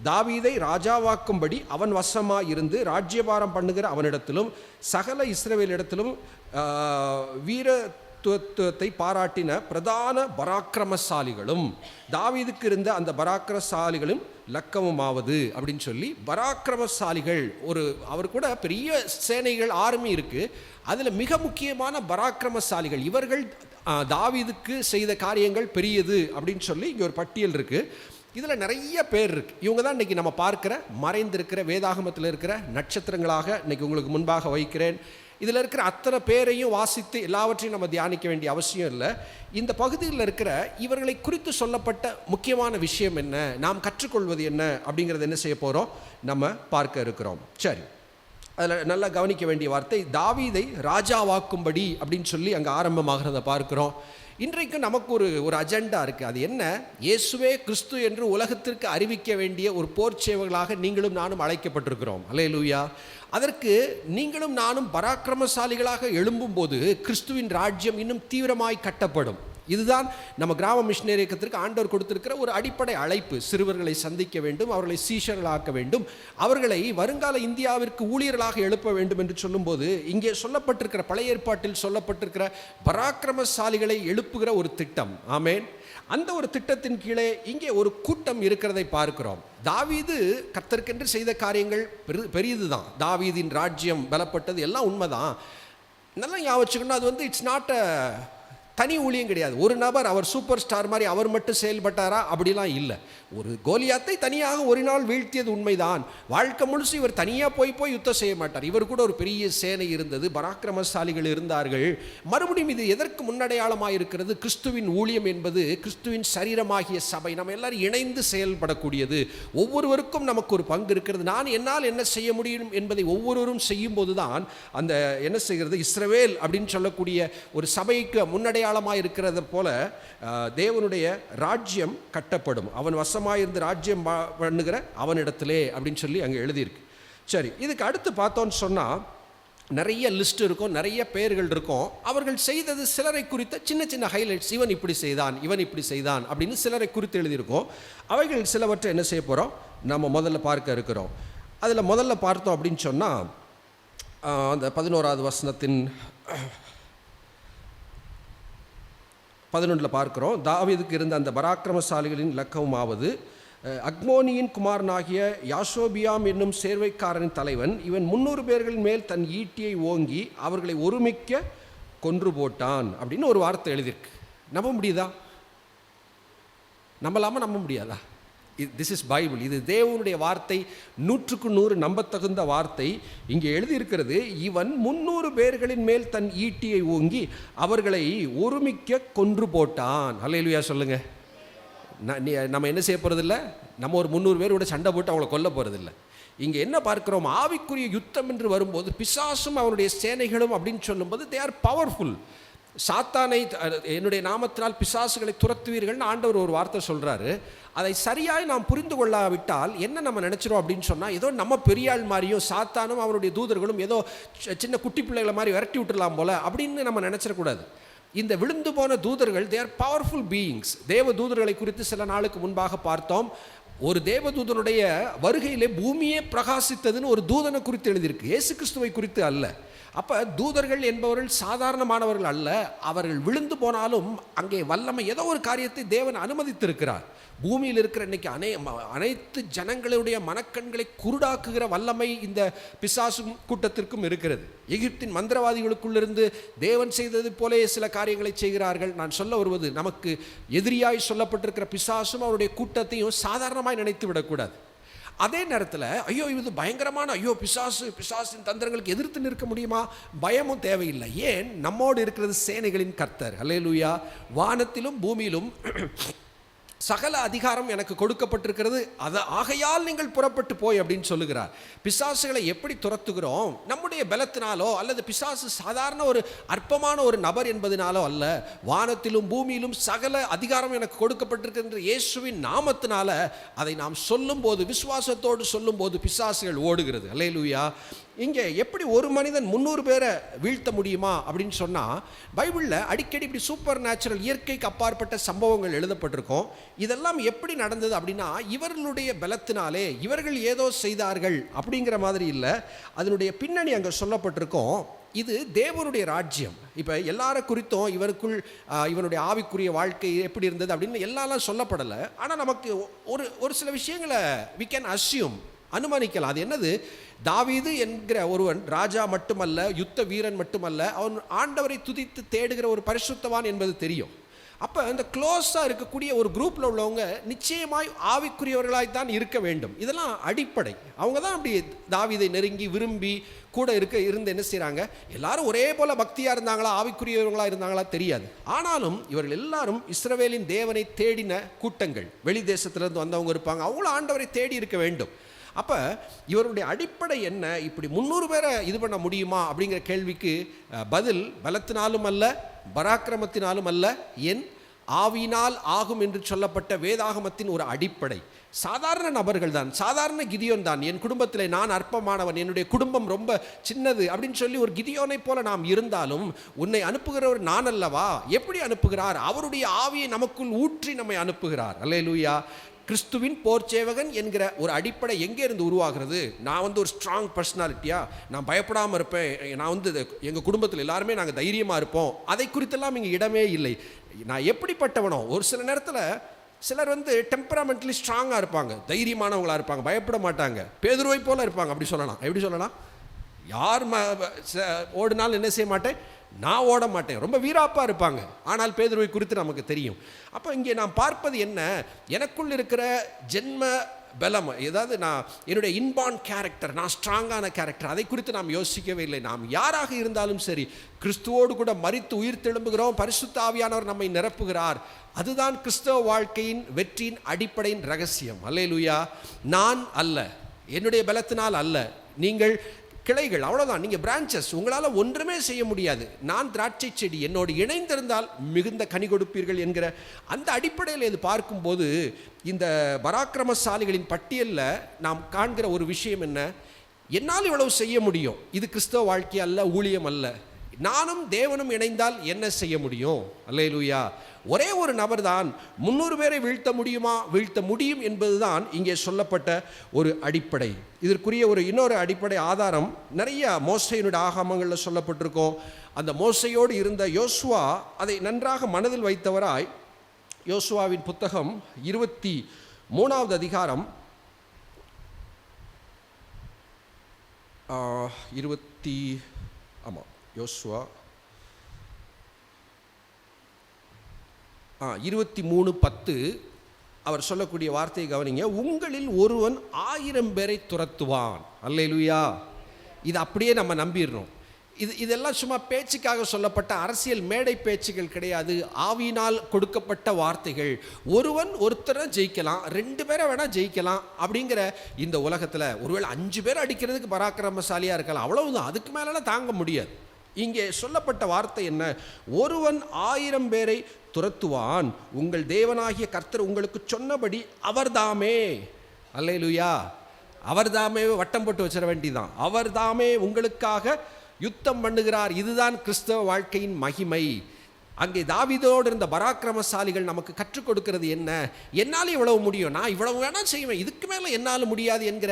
தாவீதை ராஜாவாக்கும்படி அவன் வசமாயிருந்து ராஜ்யபாரம் பண்ணுகிற அவனிடத்திலும் சகல இஸ்ரவேலிடத்திலும் வீரத்துவத்தை பாராட்டின பிரதான பராக்கிரமசாலிகளும் தாவீதுக்கு இருந்த அந்த பராக்கிரமசாலிகளும் லக்கமுமாவது அப்படின்னு சொல்லி, பராக்கிரமசாலிகள் ஒரு அவர் கூட பெரிய சேனைகள் ஆர்மி இருக்கு, அதில் மிக முக்கியமான பராக்கிரமசாலிகள் இவர்கள், தாவீதுக்கு செய்த காரியங்கள் பெரியது அப்படின்னு சொல்லி இங்கே ஒரு பட்டியல் இருக்கு. இதில் நிறைய பேர் இருக்கு. இவங்க தான் இன்னைக்கு நம்ம பார்க்கிற மறைந்திருக்கிற வேதாகமத்தில் இருக்கிற நட்சத்திரங்களாக இன்னைக்கு உங்களுக்கு முன்பாக வைக்கிறேன். இதில் இருக்கிற அத்தனை பேரையும் வாசித்து எல்லாவற்றையும் நம்ம தியானிக்க வேண்டிய அவசியம் இல்லை. இந்த பகுதியில் இருக்கிற இவர்களை குறித்து சொல்லப்பட்ட முக்கியமான விஷயம் என்ன, நாம் கற்றுக்கொள்வது என்ன அப்படிங்கிறது என்ன செய்ய போகிறோம், நம்ம பார்க்க இருக்கிறோம். சரி, அதில் நல்லா கவனிக்க வேண்டிய வார்த்தை தாவீதை ராஜாவாக்கும்படி அப்படின்னு சொல்லி அங்கே ஆரம்பமாகிறத பார்க்கிறோம். இன்றைக்கு நமக்கு ஒரு அஜெண்டா இருக்குது. அது என்ன? இயேசுவே கிறிஸ்து என்று உலகத்திற்கு அறிவிக்க வேண்டிய ஒரு போர் சேவகளாக நீங்களும் நானும் அழைக்கப்பட்டிருக்கிறோம். அல்லேலூயா. அதற்கு நீங்களும் நானும் பராக்கிரமசாலிகளாக எழும்பும்போது கிறிஸ்துவின் ராஜ்யம் இன்னும் தீவிரமாய் கட்டப்படும். இதுதான் நம்ம கிராம மிஷனரி இயக்கத்திற்கு ஆண்டவர் கொடுத்திருக்கிற ஒரு அடிப்படை அழைப்பு. சிறுவர்களை சந்திக்க வேண்டும், அவர்களை சீஷர்களாக்க வேண்டும், அவர்களை வருங்கால இந்தியாவிற்கு ஊழியர்களாக எழுப்ப வேண்டும் என்று சொல்லும்போது இங்கே சொல்லப்பட்டிருக்கிற பழைய ஏற்பாட்டில் சொல்லப்பட்டிருக்கிற பராக்கிரமசாலிகளை எழுப்புகிற ஒரு திட்டம். ஆமேன். அந்த ஒரு திட்டத்தின் கீழே இங்கே ஒரு கூட்டம் இருக்கிறதை பார்க்கிறோம். தாவீது கர்த்தருக்கென்று செய்த காரியங்கள் பெரியது தான். தாவீதின் ராஜ்யம் பலப்பட்டது எல்லாம் உண்மைதான். நல்லா ஞாபகம் வச்சுக்கணும். அது இட்ஸ் நாட் அ தனி ஊழியம் கிடையாது. ஒரு நபர் அவர் சூப்பர் ஸ்டார் மாதிரி அவர் மட்டும் செயல்பட்டாரா அப்படிலாம் இல்லை. ஒரு கோலியாத்தை தனியாக ஒரு நாள் வீழ்த்தியது உண்மைதான். வாழ்க்கை முழுசு இவர் தனியாக போய் யுத்தம் செய்ய மாட்டார். இவர் கூட ஒரு பெரிய சேனை இருந்தது, பராக்கிரமசாலிகள் இருந்தார்கள். மறுபடியும் இது எதற்கு முன்னடையாளமாக இருக்கிறது? கிறிஸ்துவின் ஊழியம் என்பது கிறிஸ்துவின் சரீரமாகிய சபை, நம்ம எல்லாரும் இணைந்து செயல்படக்கூடியது. ஒவ்வொருவருக்கும் நமக்கு ஒரு பங்கு இருக்கிறது. நான் என்னால் என்ன செய்ய முடியும் என்பதை ஒவ்வொருவரும் செய்யும் போது தான் அந்த என்ன செய்கிறது, இஸ்ரவேல் அப்படின்னு சொல்லக்கூடிய ஒரு சபைக்கு முன்னடையாளமாக இருக்கிறது போல தேவனுடைய ராஜ்யம் கட்டப்படும். அவன் வசமாயிருந்து ராஜ்யம் பண்ணுகிற அவனிடத்திலே அப்படின்னு சொல்லி அங்கே எழுதியிருக்கு. சரி, இதுக்கு அடுத்து பார்த்தோன்னு சொன்னால் நிறைய லிஸ்ட் இருக்கும், நிறைய பெயர்கள் இருக்கும். அவர்கள் செய்தது சிலரை குறித்த சின்ன சின்ன ஹைலைட்ஸ். இவன் இப்படி செய்தான், இவன் இப்படி செய்தான் அப்படின்னு சிலரை குறித்து எழுதியிருக்கோம். அவைகள் சிலவற்றை என்ன செய்ய போகிறோம், நம்ம முதல்ல பார்க்க இருக்கிறோம். அதில் முதல்ல பார்த்தோம் அப்படின்னு சொன்னால் அந்த 11வது வசனத்தின் 11 பார்க்கிறோம். தாவீதுக்கு இருந்த அந்த பராக்கிரமசாலிகளின் இலக்கமாவது, அக்மோனியின் குமாரனாகிய யாசோபியாம் என்னும் சேர்வைக்காரனின் தலைவன் இவன் 300 பேர்களின் மேல் தன் ஈட்டியை ஓங்கி அவர்களை ஒருமிக்க கொன்று போட்டான் அப்படின்னு ஒரு வார்த்தை எழுதியிருக்கு. நம்ப முடியுதா? நம்பலாமா, நம்ப முடியாதா? This is Bible. இது தேவனுடைய வார்த்தை, 100க்கு 100 நம்பத்தகுந்த வார்த்தை. இங்கே எழுதியிருக்கிறது, இவன் 300 பேர்களின் மேல் தன் ஈட்டியை ஓங்கி அவர்களை ஒருமிக்க கொன்று போட்டான். அல்லேலூயா சொல்லுங்க. நம்ம என்ன செய்ய போகிறதில்ல, நம்ம ஒரு 300 பேரோட சண்டை போட்டு அவங்கள கொல்ல போகிறதில்ல. இங்கே என்ன பார்க்கிறோம், ஆவிக்குரிய யுத்தம் என்று வரும்போது பிசாசும் அவனுடைய சேனைகளும் அப்படின்னு சொல்லும்போது தே ஆர் பவர்ஃபுல். சாத்தானை என்னுடைய நாமத்தினால் பிசாசுகளை துரத்துவீர்கள்னு ஆண்டவர் ஒரு வார்த்தை சொல்கிறாரு. அதை சரியாய் நாம் புரிந்து கொள்ளாவிட்டால் என்ன நம்ம நினச்சிரும் அப்படின்னு சொன்னால், ஏதோ நம்ம பெரியாள் மாதிரியும் சாத்தானும் அவனுடைய தூதர்களும் ஏதோ சின்ன குட்டி பிள்ளைகளை மாதிரி விரட்டி விட்டுடலாம் போல அப்படின்னு நம்ம நினச்சிடக்கூடாது. இந்த விழுந்து போன தூதர்கள் தே ஆர் பவர்ஃபுல் பீயிங்ஸ். தேவ தூதர்களை குறித்து சில நாளுக்கு முன்பாக பார்த்தோம். ஒரு தேவதூதனுடைய வருகையிலே பூமியே பிரகாசித்ததுன்னு ஒரு தூதனை குறித்து எழுதியிருக்கு, இயேசு கிறிஸ்துவை குறித்து அல்ல. அப்போ தூதர்கள் என்பவர்கள் சாதாரணமானவர்கள் அல்ல. அவர்கள் விழுந்து போனாலும் அங்கே வல்லமை ஏதோ ஒரு காரியத்தை தேவன் அனுமதித்திருக்கிறார். பூமியில் இருக்கிற இன்னைக்கு அனைத்து ஜனங்களுடைய மனக்கண்களை குருடாக்குகிற வல்லமை இந்த பிசாசு கூட்டத்திற்கும் இருக்கிறது. எகிப்தின் மந்திரவாதிகளுக்குள்ளிருந்து தேவன் செய்தது போலே சில காரியங்களை செய்கிறார்கள். நான் சொல்ல வருவது, நமக்கு எதிரியாய் சொல்லப்பட்டிருக்கிற பிசாசும் அவருடைய கூட்டத்தையும் சாதாரணமாய் நினைத்து விடக்கூடாது. அதே நேரத்தில் ஐயோ இது பயங்கரமான பிசாசின் தந்திரங்களுக்கு எதிர்த்து நிற்க முடியுமா? பயமும் தேவையில்லை. ஏன்? நம்மோடு இருக்கிறது சேனைகளின் கர்த்தர். அல்லேலூயா. வானத்திலும் பூமியிலும் சகல அதிகாரம் எனக்கு கொடுக்கப்பட்டிருக்கிறது, அது ஆகையால் நீங்கள் புறப்பட்டு போய் அப்படின்னு சொல்லுகிறார். பிசாசுகளை எப்படி துரத்துகிறோம்? நம்முடைய பலத்தினாலோ அல்லது பிசாசு சாதாரண ஒரு அற்பமான ஒரு நபர் என்பதனாலோ அல்ல. வானத்திலும் பூமியிலும் சகல அதிகாரம் எனக்கு கொடுக்கப்பட்டிருக்கின்ற இயேசுவின் நாமத்தினால அதை நாம் சொல்லும்போது, விசுவாசத்தோடு சொல்லும்போது பிசாசுகள் ஓடுகிறது. அல்லேலூயா. இங்கே எப்படி ஒரு மனிதன் 300 பேரை வீழ்த்த முடியுமா அப்படின்னு சொன்னால், பைபிளில் அடிக்கடி இப்படி சூப்பர் நேச்சுரல், இயற்கைக்கு அப்பாற்பட்ட சம்பவங்கள் எழுதப்பட்டிருக்கும். இதெல்லாம் எப்படி நடந்தது அப்படின்னா, இவர்களுடைய பலத்தினாலே இவர்கள் ஏதோ செய்தார்கள் அப்படிங்கிற மாதிரி இல்லை. அதனுடைய பின்னணி அங்கே சொல்லப்பட்டிருக்கும். இது தேவனுடைய ராஜ்யம். இப்போ எல்லார குறித்தும் இவருக்குள் இவனுடைய ஆவிக்குரிய வாழ்க்கை எப்படி இருந்தது அப்படின்னு எல்லாரும் சொல்லப்படலை. ஆனால் நமக்கு ஒரு சில விஷயங்களை we can assume, அனுமானிக்கலாம். அது என்னது? தாவீது என்கிற ஒருவன் ராஜா மட்டுமல்ல, யுத்த வீரன் மட்டுமல்ல, அவன் ஆண்டவரை துதித்து தேடுகிற ஒரு பரிசுத்தவான் என்பது தெரியும். அப்போ இந்த க்ளோஸாக இருக்கக்கூடிய ஒரு குரூப்பில் உள்ளவங்க நிச்சயமாய் ஆவிக்குரியவர்களாய் தான் இருக்க வேண்டும். இதெல்லாம் அடிப்படை. அவங்க தான் அப்படி தாவீதை நெருங்கி விரும்பி கூட இருந்து என்ன செய்கிறாங்க, எல்லாரும் ஒரே போல் பக்தியாக இருந்தாங்களா, ஆவிக்குரியவர்களாக இருந்தாங்களா தெரியாது. ஆனாலும் இவர்கள் எல்லாரும் இஸ்ரவேலின் தேவனை தேடின கூட்டங்கள். வெளி தேசத்திலிருந்து வந்தவங்க இருப்பாங்க, அவங்களும் ஆண்டவரை தேடி இருக்க வேண்டும். அப்போ இவருடைய அடிப்படை என்ன? இப்படி 300 பேரை இது பண்ண முடியுமா அப்படிங்கிற கேள்விக்கு பதில் பலத்தினாலும் அல்ல, பராக்கிரமத்தினாலும் அல்ல, என் ஆவியினால் ஆகும் என்று சொல்லப்பட்ட வேதாகமத்தின் ஒரு அடிப்படை. சாதாரண நபர்கள் தான், சாதாரண கிதியோன் தான். என் குடும்பத்தில் நான் அற்பமானவன், என்னுடைய குடும்பம் ரொம்ப சின்னது அப்படின்னு சொல்லி ஒரு கிதியோனை போல நாம் இருந்தாலும், உன்னை அனுப்புகிறவர் நான் அல்லவா? எப்படி அனுப்புகிறார்? அவருடைய ஆவியை நமக்குள் ஊற்றி நம்மை அனுப்புகிறார். அல்லேலூயா. கிறிஸ்துவின் போர்ச்சேவகன் என்கிற ஒரு அடிப்படை எங்கே இருந்து உருவாகிறது? நான் ஒரு ஸ்ட்ராங் பர்சனாலிட்டியா, நான் பயப்படாமல் இருப்பேன், நான் எங்கள் குடும்பத்தில் எல்லாருமே நாங்கள் தைரியமாக இருப்போம், அதை குறித்தெல்லாம் இங்கே இடமே இல்லை. நான் எப்படிப்பட்டவனோ, ஒரு சில நேரத்தில் சிலர் டெம்பராமெண்ட்லி ஸ்ட்ராங்காக இருப்பாங்க, தைரியமானவங்களாக இருப்பாங்க, பயப்பட மாட்டாங்க, பேதுருவை போல இருப்பாங்க. அப்படி சொல்லலாம். எப்படி சொல்லலாம்? யார் ஓடினாலும் என்ன செய்ய மாட்டேன், நான் ஓட மாட்டேன். ரொம்ப வீராப்பாக இருப்பாங்க. ஆனால் பேதுருவை குறித்து நமக்கு தெரியும். அப்போ இங்கே நாம் பார்ப்பது என்ன, எனக்குள் இருக்கிற ஜென்ம பலம், ஏதாவது நான் என்னுடைய இன்பார்ன் கேரக்டர், நான் ஸ்ட்ராங்கான கேரக்டர், அதை குறித்து நாம் யோசிக்கவே இல்லை. நாம் யாராக இருந்தாலும் சரி, கிறிஸ்துவோடு கூட மரித்து உயிர் தெழும்புகிறோம், பரிசுத்த ஆவியானவர் நம்மை நிரப்புகிறார். அதுதான் கிறிஸ்தவ வாழ்க்கையின் வெற்றியின் அடிப்படையின் ரகசியம். அல்லேலூயா. நான் அல்ல, என்னுடைய பலத்தினால் அல்ல, நீங்கள் கிளைகள், அவ்வளோதான். நீங்கள் பிரான்ச்சஸ், உங்களால் ஒன்றுமே செய்ய முடியாது. நான் திராட்சை செடி, என்னோடு இணைந்திருந்தால் மிகுந்த கனி கொடுப்பீர்கள் என்கிற அந்த அடிப்படையில் இது பார்க்கும்போது இந்த பராக்கிரமசாலிகளின் பட்டியலில் நாம் காண்கிற ஒரு விஷயம் என்ன, என்னால் இவ்வளவு செய்ய முடியும், இது கிறிஸ்தவ வாழ்க்கை அல்ல, ஊழியம் அல்ல. நானும் தேவனும் இணைந்தால் என்ன செய்ய முடியும்? அல்லேலூயா. ஒரே ஒரு நபர் தான் 300 பேரை வீழ்த்த முடியுமா? வீழ்த்த முடியும் என்பதுதான் இங்கே சொல்லப்பட்ட ஒரு அடிப்படை. இதற்குரிய இன்னொரு அடிப்படை ஆதாரம் நிறைய மோசையினுடைய ஆகமங்களில் சொல்லப்பட்டிருக்கோம். அந்த மோசையோடு இருந்த யோசுவா அதை நன்றாக மனதில் வைத்தவராய், யோசுவாவின் புத்தகம் 23வது அதிகாரம் 23:10 அவர் சொல்லக்கூடிய வார்த்தையை கவனிங்க. உங்களில் ஒருவன் 1000 பேரை துரத்துவான். அல்லேலூயா. இது அப்படியே நம்ம நம்பிடுறோம். இதெல்லாம் சும்மா பேச்சுக்காக சொல்லப்பட்ட அரசியல் மேடை பேச்சுகள் கிடையாது. ஆவியினால் கொடுக்கப்பட்ட வார்த்தைகள். ஒருத்தரை ஜெயிக்கலாம், 2 பேரை வேணால் ஜெயிக்கலாம் அப்படிங்கிற இந்த உலகத்தில் ஒருவேளை 5 பேர் அடிக்கிறதுக்கு பராக்கிரமசாலியாக இருக்கலாம், அவ்வளவுதான். அதுக்கு மேலாம் தாங்க முடியாது. இங்கே சொல்லப்பட்ட வார்த்தை என்ன, ஒருவன் 1000 பேரை துரத்துவான், உங்கள் தேவனாகிய கர்த்தர் உங்களுக்கு சொன்னபடி அவர்தாமே. அல்லேலூயா. அவர்தாமே வட்டம் போட்டு வச்சிட வேண்டிதான். அவர்தாமே உங்களுக்காக யுத்தம் பண்ணுகிறார். இதுதான் கிறிஸ்தவ வாழ்க்கையின் மகிமை. அங்கே தாவீதோடு இருந்த பராக்கிரமசாலிகள் நமக்கு கற்றுக் கொடுக்கிறது என்ன, என்னால் இவ்வளவு முடியும், நான் இவ்வளவு வேணால் செய்வேன், இதுக்கு மேலே என்னால் முடியாது என்கிற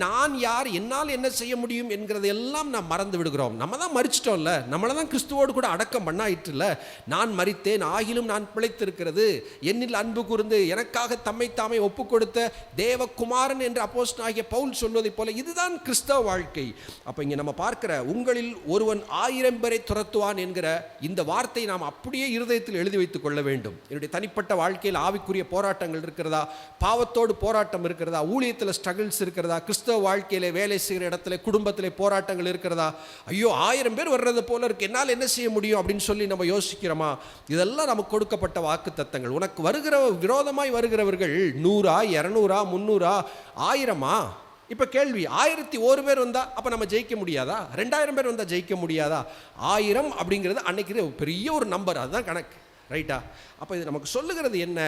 நான் யார், என்னால் என்ன செய்ய முடியும் என்கிறது எல்லாம் நாம் மறந்து விடுகிறோம். நம்ம தான் மரிச்சிட்டோம்ல, நம்மளை தான் கிறிஸ்துவோடு கூட அடக்கம் பண்ணாயிட்டுல. நான் மரித்தேன், ஆகிலும் நான் பிழைத்திருக்கிறது, என்னில் அன்பு கூர்ந்து எனக்காக தம்மை தாமே ஒப்பு கொடுத்த தேவகுமாரன் என்று அப்போஸ்தலனாகிய பவுல் சொல்வதைப் போல இதுதான் கிறிஸ்தவ வாழ்க்கை. அப்போ இங்கே நம்ம பார்க்கிற உங்களில் ஒருவன் 1000 பேரை துரத்துவான் என்கிற இந்த வார்த்தை நாம் அப்படியே இருதயத்தில் எழுதி வைத்துக் கொள்ள வேண்டும். என்னுடைய தனிப்பட்ட வாழ்க்கையில் ஆவிக்குரிய போராட்டங்கள் இருக்கிறதா, பாவத்தோடு போராட்டம் இருக்கிறதா, ஊழியத்தில் ஸ்ட்ரகிள்ஸ் இருக்கிறதா, கிறிஸ்தவ வாழ்க்கையில வேலை செய்கிற இடத்துல குடும்பத்தில் போராட்டங்கள் இருக்கிறதா, ஐயோ 1000 பேர் வர்றது போல இருக்கு, என்னால் என்ன செய்ய முடியும் அப்படின்னு சொல்லி நம்ம யோசிக்கிறோமா? இதெல்லாம் நமக்கு கொடுக்கப்பட்ட வாக்கு தத்தங்கள். உனக்கு வருகிற விரோதமாய் வருகிறவர்கள் 100, 200, 300, 1000. இப்போ கேள்வி, 1001 பேர் வந்தால் அப்போ நம்ம ஜெயிக்க முடியாதா? 2000 பேர் வந்தால் ஜெயிக்க முடியாதா? 1000 அப்படிங்கிறது அன்னைக்கு பெரிய ஒரு நம்பர், அதுதான் கணக்கு, ரைட்டா? அப்போ இது நமக்கு சொல்லுகிறது என்ன,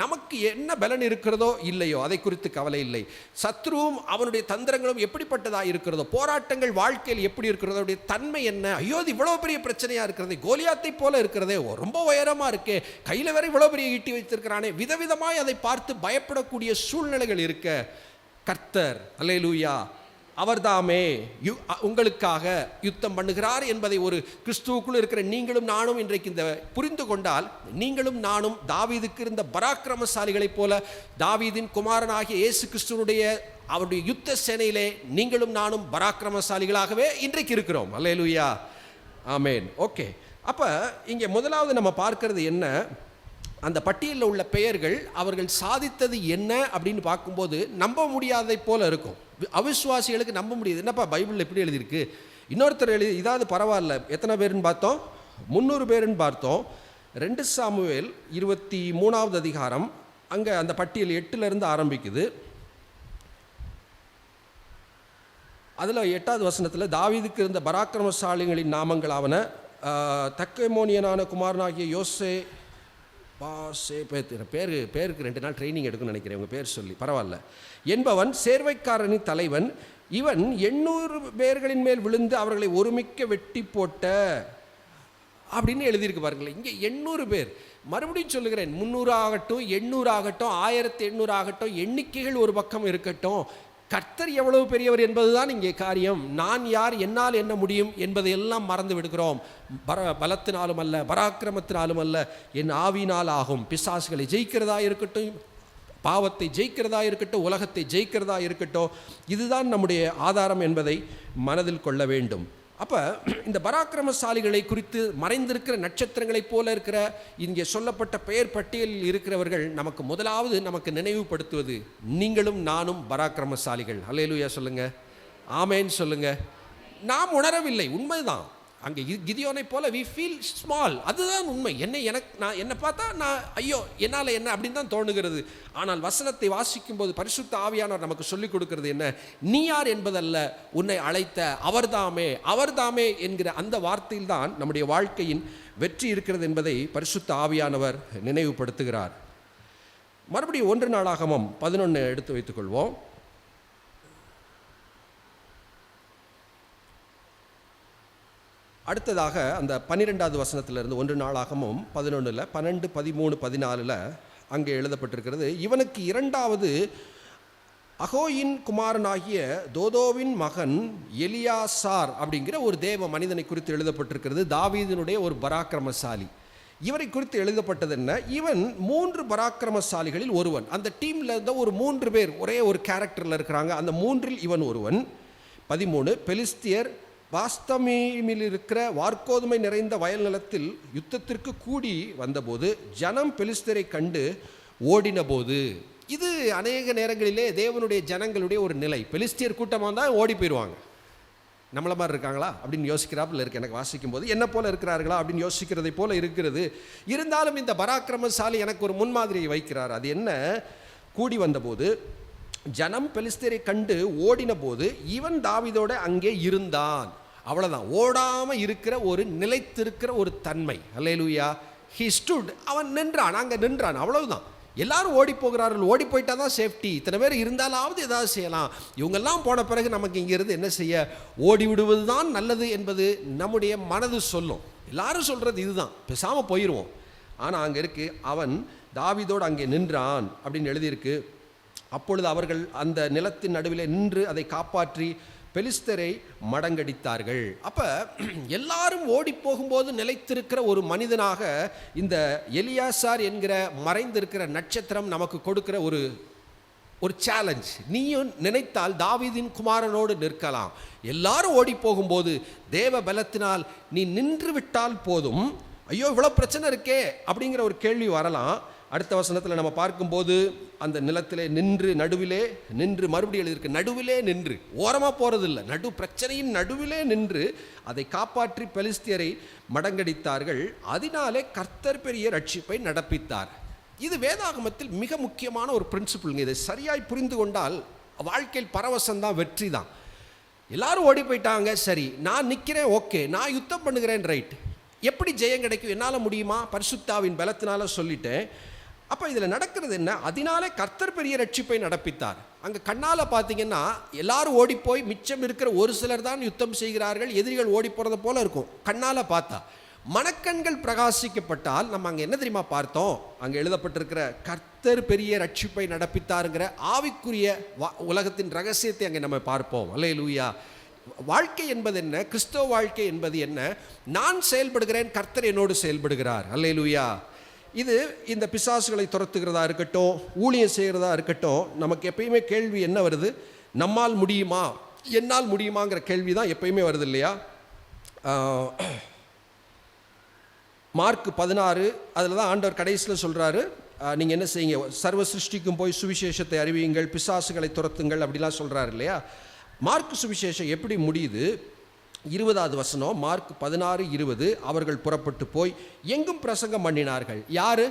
நமக்கு என்ன பலன் இருக்கிறதோ இல்லையோ அதை குறித்து கவலை இல்லை. சத்ருவும் அவனுடைய தந்திரங்களும் எப்படிப்பட்டதாக இருக்கிறதோ, போராட்டங்கள் வாழ்க்கையில் எப்படி இருக்கிறதோ, அவருடைய தன்மை என்ன, ஐயோ இது இவ்வளோ பெரிய பிரச்சனையாக இருக்கிறது, கோலியாத்தை போல இருக்கிறதே, ரொம்ப உயரமாக இருக்கே, கையில் வேற இவ்வளோ பெரிய ஈட்டி வைத்திருக்கிறானே, விதவிதமாய் அதை பார்த்து பயப்படக்கூடிய சூழ்நிலைகள் இருக்க, கர்த்தர் அல்லேலூயா அவர்தாமே உங்களுக்காக யுத்தம் பண்ணுகிறார் என்பதை ஒரு கிறிஸ்துவுக்குள் இருக்கிற நீங்களும் நானும் இன்றைக்கு இந்த புரிந்து கொண்டால், நீங்களும் நானும் தாவீதுக்கு இருந்த பராக்கிரமசாலிகளைப் போல தாவீதின் குமாரனாகிய இயேசு கிறிஸ்துவனுடைய அவருடைய யுத்த சேனையிலே நீங்களும் நானும் பராக்கிரமசாலிகளாகவே இன்றைக்கு இருக்கிறோம். அல்லேலூயா. ஆமேன். ஓகே. அப்போ இங்கே முதலாவது நம்ம பார்க்கிறது என்ன, அந்த பட்டியலில் உள்ள பெயர்கள் அவர்கள் சாதித்தது என்ன அப்படின்னு பார்க்கும்போது நம்ப முடியாததை போல இருக்கும். அவிசுவாசிகளுக்கு நம்ப முடியாது. என்னப்பா பைபிளில் எப்படி எழுதியிருக்கு, இன்னொருத்தர் இதாவது பரவாயில்ல. எத்தனை பேருன்னு பார்த்தோம்? 300 பேருன்னு பார்த்தோம். 2 சாமுவேல் 23வது அதிகாரம், அங்கே அந்த பட்டியல் 8லிருந்து ஆரம்பிக்குது. அதில் 8வது வசனத்தில் தாவீதுக்கு இருந்த பராக்கிரமசாலிகளின் நாமங்கள் ஆவன, தக்கமோனியனான குமாரனாகிய யோசே பேருக்கு 2 நாள் ட்ரைனிங் எடுக்குன்னு நினைக்கிறேன், உங்கள் பேர் சொல்லி பரவாயில்ல என்பவன் சேர்வைக்காரனின் தலைவன், இவன் 800 பேர்களின் மேல் விழுந்து அவர்களை ஒருமிக்க வெட்டி போட்ட அப்படின்னு எழுதியிருக்கு பாருங்களேன். இங்கே 800 பேர். மறுபடியும் சொல்லுகிறேன், 300 ஆகட்டும், 800 ஆகட்டும், 1800 ஆகட்டும், எண்ணிக்கைகள் ஒரு பக்கம் இருக்கட்டும், கர்த்தர் எவ்வளவு பெரியவர் என்பதுதான் இங்கே காரியம். நான் யார், என்னால் என்ன முடியும் என்பதை எல்லாம் மறந்து விடுகிறோம். பலத்தினாலும் அல்ல, பராக்கிரமத்தினாலும் அல்ல, என் ஆவினால் ஆகும். பிசாசுகளை ஜெயிக்கிறதா இருக்கட்டும், பாவத்தை ஜெயிக்கிறதா இருக்கட்டும், உலகத்தை ஜெயிக்கிறதா இருக்கட்டும், இதுதான் நம்முடைய ஆதாரம் என்பதை மனதில் கொள்ள வேண்டும். அப்போ இந்த பராக்கிரமசாலிகளை குறித்து மறைந்திருக்கிற நட்சத்திரங்களைப் போல இருக்கிற இங்கே சொல்லப்பட்ட பெயர் பட்டியலில் இருக்கிறவர்கள் நமக்கு முதலாவது நமக்கு நினைவுபடுத்துவது நீங்களும் நானும் பராக்கிரமசாலிகள். அல்லேலூயா சொல்லுங்க, ஆமேன் சொல்லுங்க. நாம் உணரவில்லை, உண்மைதான். அங்கே கிதியோனை போல வி ஃபீல் ஸ்மால், அதுதான் உண்மை. என்னை பார்த்தா நான் ஐயோ என்னால் என்ன அப்படின்னு தான் தோணுகிறது. ஆனால் வசனத்தை வாசிக்கும் போது பரிசுத்த ஆவியானவர் நமக்கு சொல்லிக் கொடுக்கிறது என்ன, நீ யார் என்பதல்ல, உன்னை அழைத்த அவர்தாமே என்கிற அந்த வார்த்தையில் தான் நம்முடைய வாழ்க்கையின் வெற்றி இருக்கிறது என்பதை பரிசுத்த ஆவியானவர் நினைவுபடுத்துகிறார். மறுபடியும் 1 நாளாகமம் 11 எடுத்து வைத்துக்கொள்வோம். அடுத்ததாக அந்த 12வது வசனத்திலிருந்து 1 நாளாகமும் 11 12 13 14 அங்கே எழுதப்பட்டிருக்கிறது. இவனுக்கு இரண்டாவது அகோயின் குமாரனாகிய தோதோவின் மகன் எலியாசார் அப்படிங்கிற ஒரு தேவ மனிதனை குறித்து எழுதப்பட்டிருக்கிறது. தாவீதினுடைய ஒரு பராக்கிரமசாலி. இவரை குறித்து எழுதப்பட்டது என்ன, இவன் 3 பராக்கிரமசாலிகளில் ஒருவன். அந்த டீமில் இருந்த ஒரு 3 பேர் ஒரே ஒரு கேரக்டரில் இருக்கிறாங்க. அந்த 3ல் இவன் ஒருவன். 13 பெலிஸ்தியர் பாஸ்தமீமில் இருக்கிற வார்கோதுமை நிறைந்த வயல் நிலத்தில் யுத்தத்திற்கு கூடி வந்தபோது ஜனம் பெலிஸ்தரை கண்டு ஓடின போது. இது அநேக நேரங்களிலே தேவனுடைய ஜனங்களுடைய ஒரு நிலை. பெலிஸ்தியர் கூட்டமாக இருந்தால் ஓடி போயிடுவாங்க. நம்மளை மாதிரி இருக்காங்களா அப்படின்னு யோசிக்கிறாப்புல இருக்கு. எனக்கு வாசிக்கும் போது என்ன போல இருக்கிறார்களா அப்படின்னு யோசிக்கிறதை போல இருக்கிறது. இருந்தாலும் இந்த பராக்கிரமசாலி எனக்கு ஒரு முன்மாதிரியை வைக்கிறார். அது என்ன, கூடி வந்தபோது ஜனம் பெலிஸ்தரை கண்டு ஓடின போது இவன் தாவீதோட அங்கே இருந்தான். அவ்வளோதான். ஓடாமல் இருக்கிற ஒரு நிலைத்திருக்கிற ஒரு தன்மை. அல்லேலூயா. ஹி ஸ்டுட், அவன் நின்றான், அங்கே நின்றான், அவ்வளவுதான். எல்லாரும் ஓடி போகிறார்கள். ஓடி போயிட்டா தான் சேஃப்டி. இத்தனை பேர் இருந்தாலாவது ஏதாவது செய்யலாம். இவங்கெல்லாம் போன பிறகு நமக்கு இங்கிருந்து என்ன செய்ய, ஓடி விடுவது தான் நல்லது என்பது நம்முடைய மனது சொல்லும். எல்லாரும் சொல்கிறது இதுதான், பேசாமல் போயிடுவோம். ஆனால் அங்கே இருக்கு, அவன் தாவீதோடு அங்கே நின்றான் அப்படின்னு எழுதியிருக்கு. அப்பொழுது அவர்கள் அந்த நிலத்தின் நடுவில் நின்று அதை காப்பாற்றி பெலிஸ்தரை மடங்கடித்தார்கள். அப்போ எல்லாரும் ஓடி போகும்போது நிலைத்திருக்கிற ஒரு மனிதனாக இந்த எலியாசார் என்கிற மறைந்திருக்கிற நட்சத்திரம் நமக்கு கொடுக்கிற ஒரு சேலஞ்ச். நீயும் நினைத்தால் தாவீதின் குமாரனோடு நிற்கலாம். எல்லாரும் ஓடி போகும்போது தேவ பலத்தினால் நீ நின்று விட்டால் போதும். ஐயோ இவ்வளோ பிரச்சனை இருக்கே அப்படிங்கிற ஒரு கேள்வி வரலாம். அடுத்த வசனத்தில் நம்ம பார்க்கும்போது அந்த நிலத்திலே நின்று, நடுவிலே நின்று, மறுபடியும் எழுதியிருக்கு, நடுவிலே நின்று, ஓரமாக போகிறதில்லை, பிரச்சனையின் நடுவிலே நின்று அதை காப்பாற்றி பெலிஸ்தியரை மடங்கடித்தார்கள். அதனாலே கர்த்தர் பெரிய ரட்சிப்பை நடப்பித்தார். இது வேதாகமத்தில் மிக முக்கியமான ஒரு பிரின்சிபிள்ங்க. இதை சரியாய் புரிந்து கொண்டால் வாழ்க்கையில் பரவசம்தான், வெற்றி தான். எல்லாரும் ஓடி போயிட்டாங்க, சரி நான் நிற்கிறேன், ஓகே நான் யுத்தம் பண்ணுகிறேன், ரைட். எப்படி ஜெயம் கிடைக்கும், என்னால் முடியுமா, பரிசுத்தாவின் பலத்தினால சொல்லிட்டேன். அப்போ இதில் நடக்கிறது என்ன, அதனாலே கர்த்தர் பெரிய ரட்சிப்பை நடப்பித்தார். அங்கே கண்ணால் பார்த்தீங்கன்னா எல்லாரும் ஓடி போய் மிச்சம் இருக்கிற ஒரு சிலர் தான் யுத்தம் செய்கிறார்கள். எதிரிகள் ஓடி போகிறத போல இருக்கும் கண்ணால் பார்த்தா. மனக்கண்கள் பிரகாசிக்கப்பட்டால் நம்ம அங்கே என்ன தெரியுமா பார்த்தோம், அங்கே எழுதப்பட்டிருக்கிற கர்த்தர் பெரிய ரட்சிப்பை நடப்பித்தாருங்கிற ஆவிக்குரிய உலகத்தின் ரகசியத்தை அங்கே நம்ம பார்ப்போம். அல்லேலூயா. வாழ்க்கை என்பது என்ன, கிறிஸ்தவ வாழ்க்கை என்பது என்ன, நான் செயல்படுகிறேன், கர்த்தர் என்னோடு செயல்படுகிறார். அல்லேலூயா. இது இந்த பிசாசுகளை துரத்துகிறதா இருக்கட்டும், ஊழியம் செய்கிறதா இருக்கட்டும், நமக்கு எப்பயுமே கேள்வி என்ன வருது, நம்மால் முடியுமா, என்னால் முடியுமாங்கிற கேள்வி தான் எப்பயுமே வருது இல்லையா. மார்க் 16 அதில் தான் ஆண்டவர் கடைசியில் சொல்கிறாரு, நீங்கள் என்ன செய்யுங்க, சர்வ சிருஷ்டிக்கும் போய் சுவிசேஷத்தை அறிவியுங்கள், பிசாசுகளை துரத்துங்கள் அப்படிலாம் சொல்கிறாரு இல்லையா. மார்க் சுவிசேஷம் எப்படி முடியுது, 20வது வசனம், மார்க் 16:20, அவர்கள் புறப்பட்டு போய் எங்கும் பிரசங்கம் பண்ணினார்கள். யார்,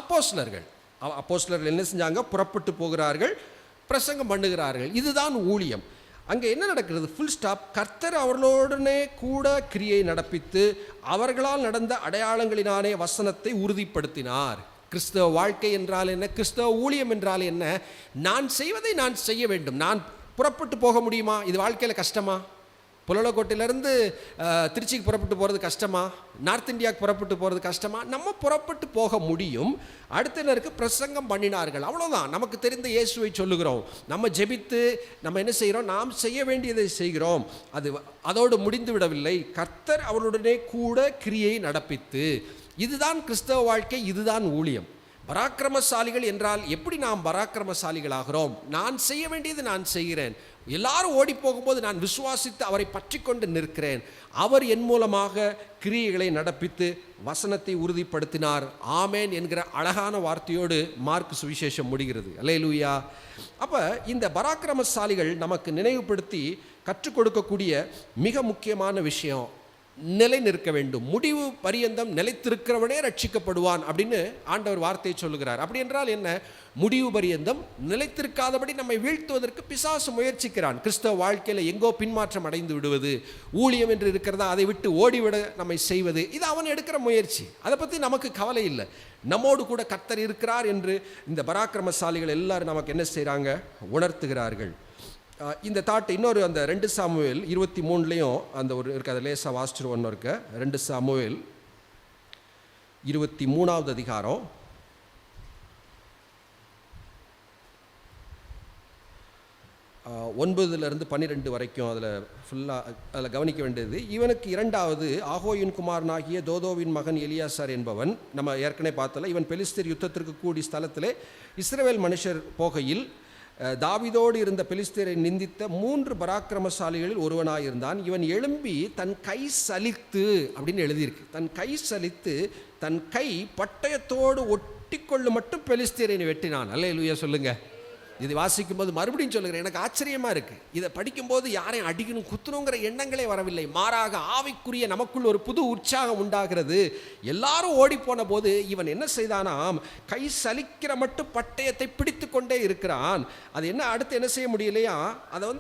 அப்போஸ்தலர்கள். அப்போஸ்தலர்கள் என்ன செஞ்சாங்க, புறப்பட்டு போகிறார்கள், பிரசங்கம் பண்ணுகிறார்கள். இதுதான் ஊழியம். அங்கே என்ன நடக்கிறது, ஃபுல் ஸ்டாப். கர்த்தர் அவர்களோடனே கூட கிரியை நடப்பித்து அவர்களால் நடந்த அடையாளங்களினாலே வசனத்தை உறுதிப்படுத்தினார். கிறிஸ்தவ வாழ்க்கை என்றால் என்ன, கிறிஸ்தவ ஊழியம் என்றால் என்ன, நான் செய்வதை நான் செய்ய வேண்டும். நான் புறப்பட்டு போக முடியுமா, இது வாழ்க்கையில் கஷ்டமா, புலலக்கோட்டையிலேருந்து திருச்சிக்கு புறப்பட்டு போகிறது கஷ்டமா, நார்த் இந்தியாவுக்கு புறப்பட்டு போகிறது கஷ்டமா, நம்ம புறப்பட்டு போக முடியும். அடுத்தனருக்கு பிரசங்கம் பண்ணினார்கள், அவ்வளோதான். நமக்கு தெரிந்த இயேசுவை சொல்லுகிறோம், நம்ம ஜெபித்து நம்ம என்ன செய்கிறோம், நாம் செய்ய வேண்டியதை செய்கிறோம். அதோடு முடிந்து விடவில்லை, கர்த்தர் அவருடனே கூட கிரியை நடப்பித்து. இதுதான் கிறிஸ்தவ வாழ்க்கை, இதுதான் ஊழியம். பராக்கிரமசாலிகள் என்றால் எப்படி நாம் பராக்கிரமசாலிகள் ஆகிறோம்? நான் செய்ய வேண்டியது நான் செய்கிறேன். எல்லாரும் ஓடி போகும்போது நான் விசுவாசித்து அவரை பற்றி கொண்டு நிற்கிறேன். அவர் என் மூலமாக கிரியைகளை நடப்பித்து வசனத்தை உறுதிப்படுத்தினார். ஆமேன் என்கிற அழகான வார்த்தையோடு மார்க் சுவிசேஷம் முடிகிறது. அல்லேலூயா. அப்போ இந்த பராக்கிரமசாலிகள் நமக்கு நினைவுபடுத்தி கற்றுக் கொடுக்கக்கூடிய மிக முக்கியமான விஷயம், நிலை நிற்க வேண்டும். முடிவு பரியந்தம் நிலைத்திருக்கிறவனே ரட்சிக்கப்படுவான் அப்படின்னு ஆண்டவர் வார்த்தையை சொல்லுகிறார். அப்படி என்றால் என்ன? முடிவு பரியந்தம் நிலைத்திருக்காதபடி நம்மை வீழ்த்துவதற்கு பிசாசு முயற்சிக்கிறான். கிறிஸ்தவ வாழ்க்கையில் எங்கோ பின்மாற்றம் அடைந்து விடுவது, ஊழியம் என்று இருக்கிறதா அதை விட்டு ஓடிவிட நம்மை செய்வது, இது அவன் எடுக்கிற முயற்சி. அதை பற்றி நமக்கு கவலை இல்லை. நம்மோடு கூட கர்த்தர் இருக்கிறார் என்று இந்த பராக்கிரமசாலிகள் எல்லாரும் நமக்கு என்ன செய்கிறாங்க? உணர்த்துகிறார்கள். இந்த தாட் இன்னொரு அந்த 2 சாமுவேல் 23லையும் அந்த ஒரு இருக்குது, அதை லேசாக வாசிச்சுட்டு ஒன்று இருக்க. 2 சாமுவேல் 23வது அதிகாரம் 9லிருந்து 12 வரைக்கும் அதில் ஃபுல்லாக அதில் கவனிக்க வேண்டியது. இவனுக்கு 2வது ஆகோயின் குமாரனாகிய தோதோவின் மகன் எலியாசார் என்பவன், நம்ம ஏற்கனவே பார்த்தல, இவன் பெலிஸ்தர் யுத்தத்திற்கு கூடி ஸ்தலத்திலே இஸ்ரவேல் மனுஷர் போகையில் தாவீதோடு இருந்த பெலிஸ்தரை நிந்தித்த 3 பராக்கிரமசாலிகளில் ஒருவனாயிருந்தான். இவன் எழும்பி தன் கை சலித்து அப்படின்னு எழுதியிருக்கு. தன் கை சலித்து தன் கை பட்டயத்தோடு ஒட்டிக்கொள்ளு மட்டும் பெலிஸ்தரை வெட்டினான். அல்லேலூயா சொல்லுங்க. இது வாசிக்கும் போது மறுபடியும் சொல்லுகிறேன், எனக்கு ஆச்சரியமாக இருக்குது. இதை படிக்கும்போது யாரையும் அடிக்கணும் குத்தணுங்கிற எண்ணங்களே வரவில்லை. மாறாக ஆவிக்குரிய நமக்குள் ஒரு புது உற்சாகம் உண்டாகிறது. எல்லாரும் ஓடி போன போது இவன் என்ன செய்தானாம்? கை சலிக்கிற மட்டும் பட்டயத்தை பிடித்து கொண்டே இருக்கிறான். அது என்ன அடுத்து என்ன செய்ய முடியலையா? அதை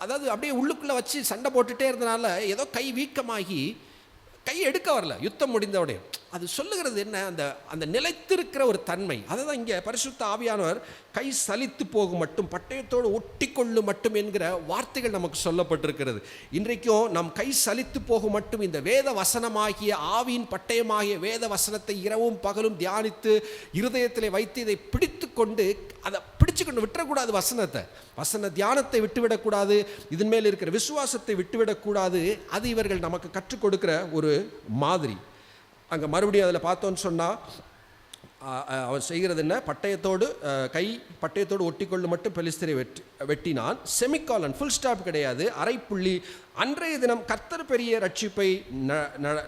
அதாவது அப்படியே உள்ளுக்குள்ளே வச்சு சண்டை போட்டுகிட்டே இருந்தனால ஏதோ கை வீக்கமாகி கை எடுக்க வரல. யுத்தம் முடிந்தவுடைய அது சொல்லுகிறது என்ன? அந்த நிலைத்திருக்கிற ஒரு தன்மை. அதை தான் இங்கே பரிசுத்த ஆவியானவர் கை சலித்து போகும் மட்டும் பட்டயத்தோடு ஒட்டி கொள்ளு மட்டும் என்கிற வார்த்தைகள் நமக்கு சொல்லப்பட்டிருக்கிறது. இன்றைக்கும் நம் கை சலித்து போகும் மட்டும் இந்த வேத வசனமாகிய ஆவியின் பட்டயமாகிய வேத வசனத்தை இரவும் பகலும் தியானித்து இருதயத்தில் வைத்து இதை பிடித்து கொண்டு அதை பிடிச்சுக்கொண்டு விட்டுறக்கூடாது. வசன தியானத்தை விட்டுவிடக்கூடாது. இதன் மேல் இருக்கிற விசுவாசத்தை விட்டுவிடக்கூடாது. அது இவர்கள் நமக்கு கற்றுக் கொடுக்கிற ஒரு மாதிரி. அங்கே மறுபடியும் அதில் பார்த்தோன்னு சொன்னால் அவன் செய்கிறது என்ன? பட்டயத்தோடு ஒட்டிக்கொள்ளு மட்டும் பெலிஸ்தரை வெட்டினான். செமிகாலன், ஃபுல் ஸ்டாப் கிடையாது, அரைப்புள்ளி. அன்றைய தினம் கர்த்தர் பெரிய ரட்சிப்பை